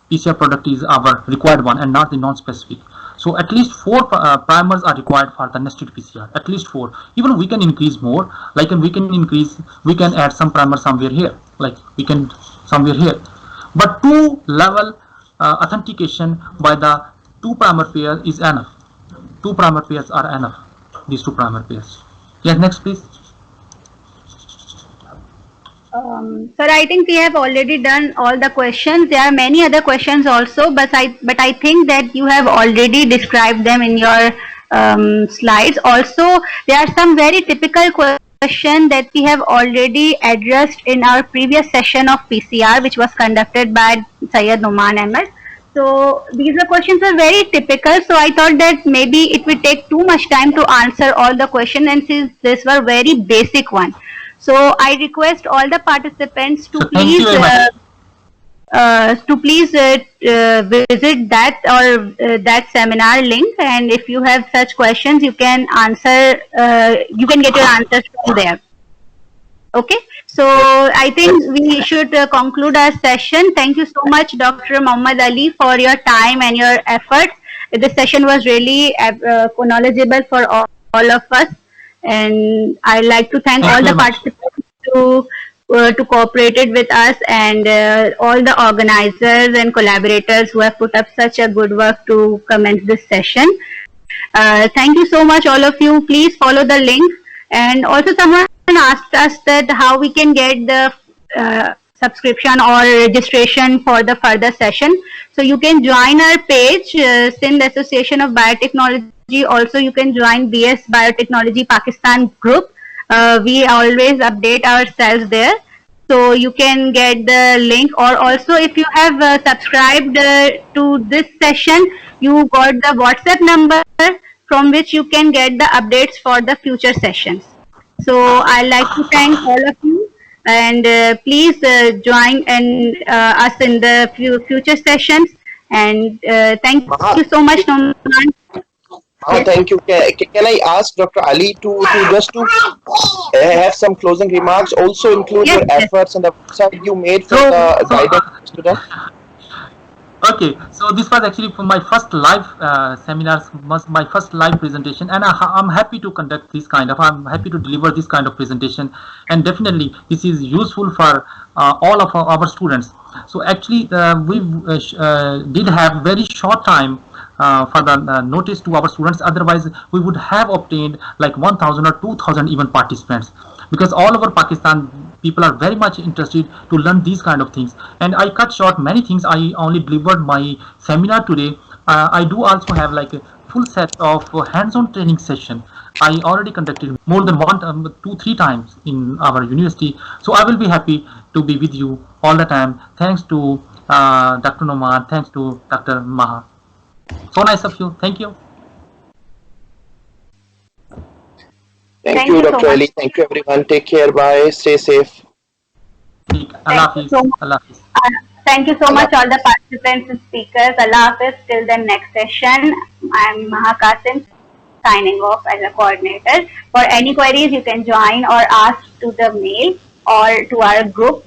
PCR product is our required one and not the non-specific. So at least 4 primers are required for the nested PCR, at least 4. Even we can increase more, like we can add some primer somewhere here, like we can somewhere here. But 2 level authentication by the 2 primer pair is enough. 2 primer pairs are enough, these 2 primer pairs. Yes, next please.
Sir, I think we have already done all the questions. There are many other questions also, but I think that you have already described them in your slides. Also, there are some very typical questions that we have already addressed in our previous session of PCR, which was conducted by Syed Numan Ahmed. So these are questions are very typical. So I thought that maybe it would take too much time to answer all the questions, and since these were very basic ones. So I request all the participants to please visit that or that seminar link, and if you have such questions, you can answer. You can get your answers from there. Okay. So I think we should conclude our session. Thank you so much, Dr. Muhammad Ali, for your time and your efforts. This session was really knowledgeable for all of us. And I'd like to thank all the participants to cooperated with us, and all the organizers and collaborators who have put up such a good work to commence this session. Thank you so much, all of you. Please follow the link. And also someone asked us that how we can get the subscription or registration for the further session. So you can join our page, Sindh Association of Biotechnology. Also, you can join BS Biotechnology Pakistan group. We always update ourselves there. So you can get the link, or also if you have subscribed to this session, you got the WhatsApp number from which you can get the updates for the future sessions. So I'd like to thank all of you, and please join us in the future sessions. And thank you so much, Noman.
Yes. Thank you. Can I ask Dr. Ali to have some closing remarks? Also include your efforts and the website you made for the guidance student.
Okay, so this was actually for my first live seminars, my first live presentation, and I'm happy to conduct this kind of, I'm happy to deliver this kind of presentation, and definitely this is useful for all of our students. So actually, we did have very short time for the notice to our students. Otherwise, we would have obtained like 1,000 or 2,000 even participants, because all over Pakistan people are very much interested to learn these kind of things. And I cut short many things. I only delivered my seminar today. I do also have like a full set of hands-on training session. I already conducted more than one, 2, 3 times in our university. So I will be happy to be with you all the time. Thanks to Dr. Noman. Thanks to Dr. Maha. So nice of you. Thank you.
Thank
Thank
you,
you so
Dr.
much.
Ali. Thank you, everyone. Take care. Bye. Stay safe.
Allah
Thank you
Hafiz.
so much.
Allah Hafiz.
Thank you so
Allah
much, all the participants and speakers. Allah Hafiz. Till the next session. I'm Maha Qasim, signing off as a coordinator. For any queries, you can join or ask to the mail or to our group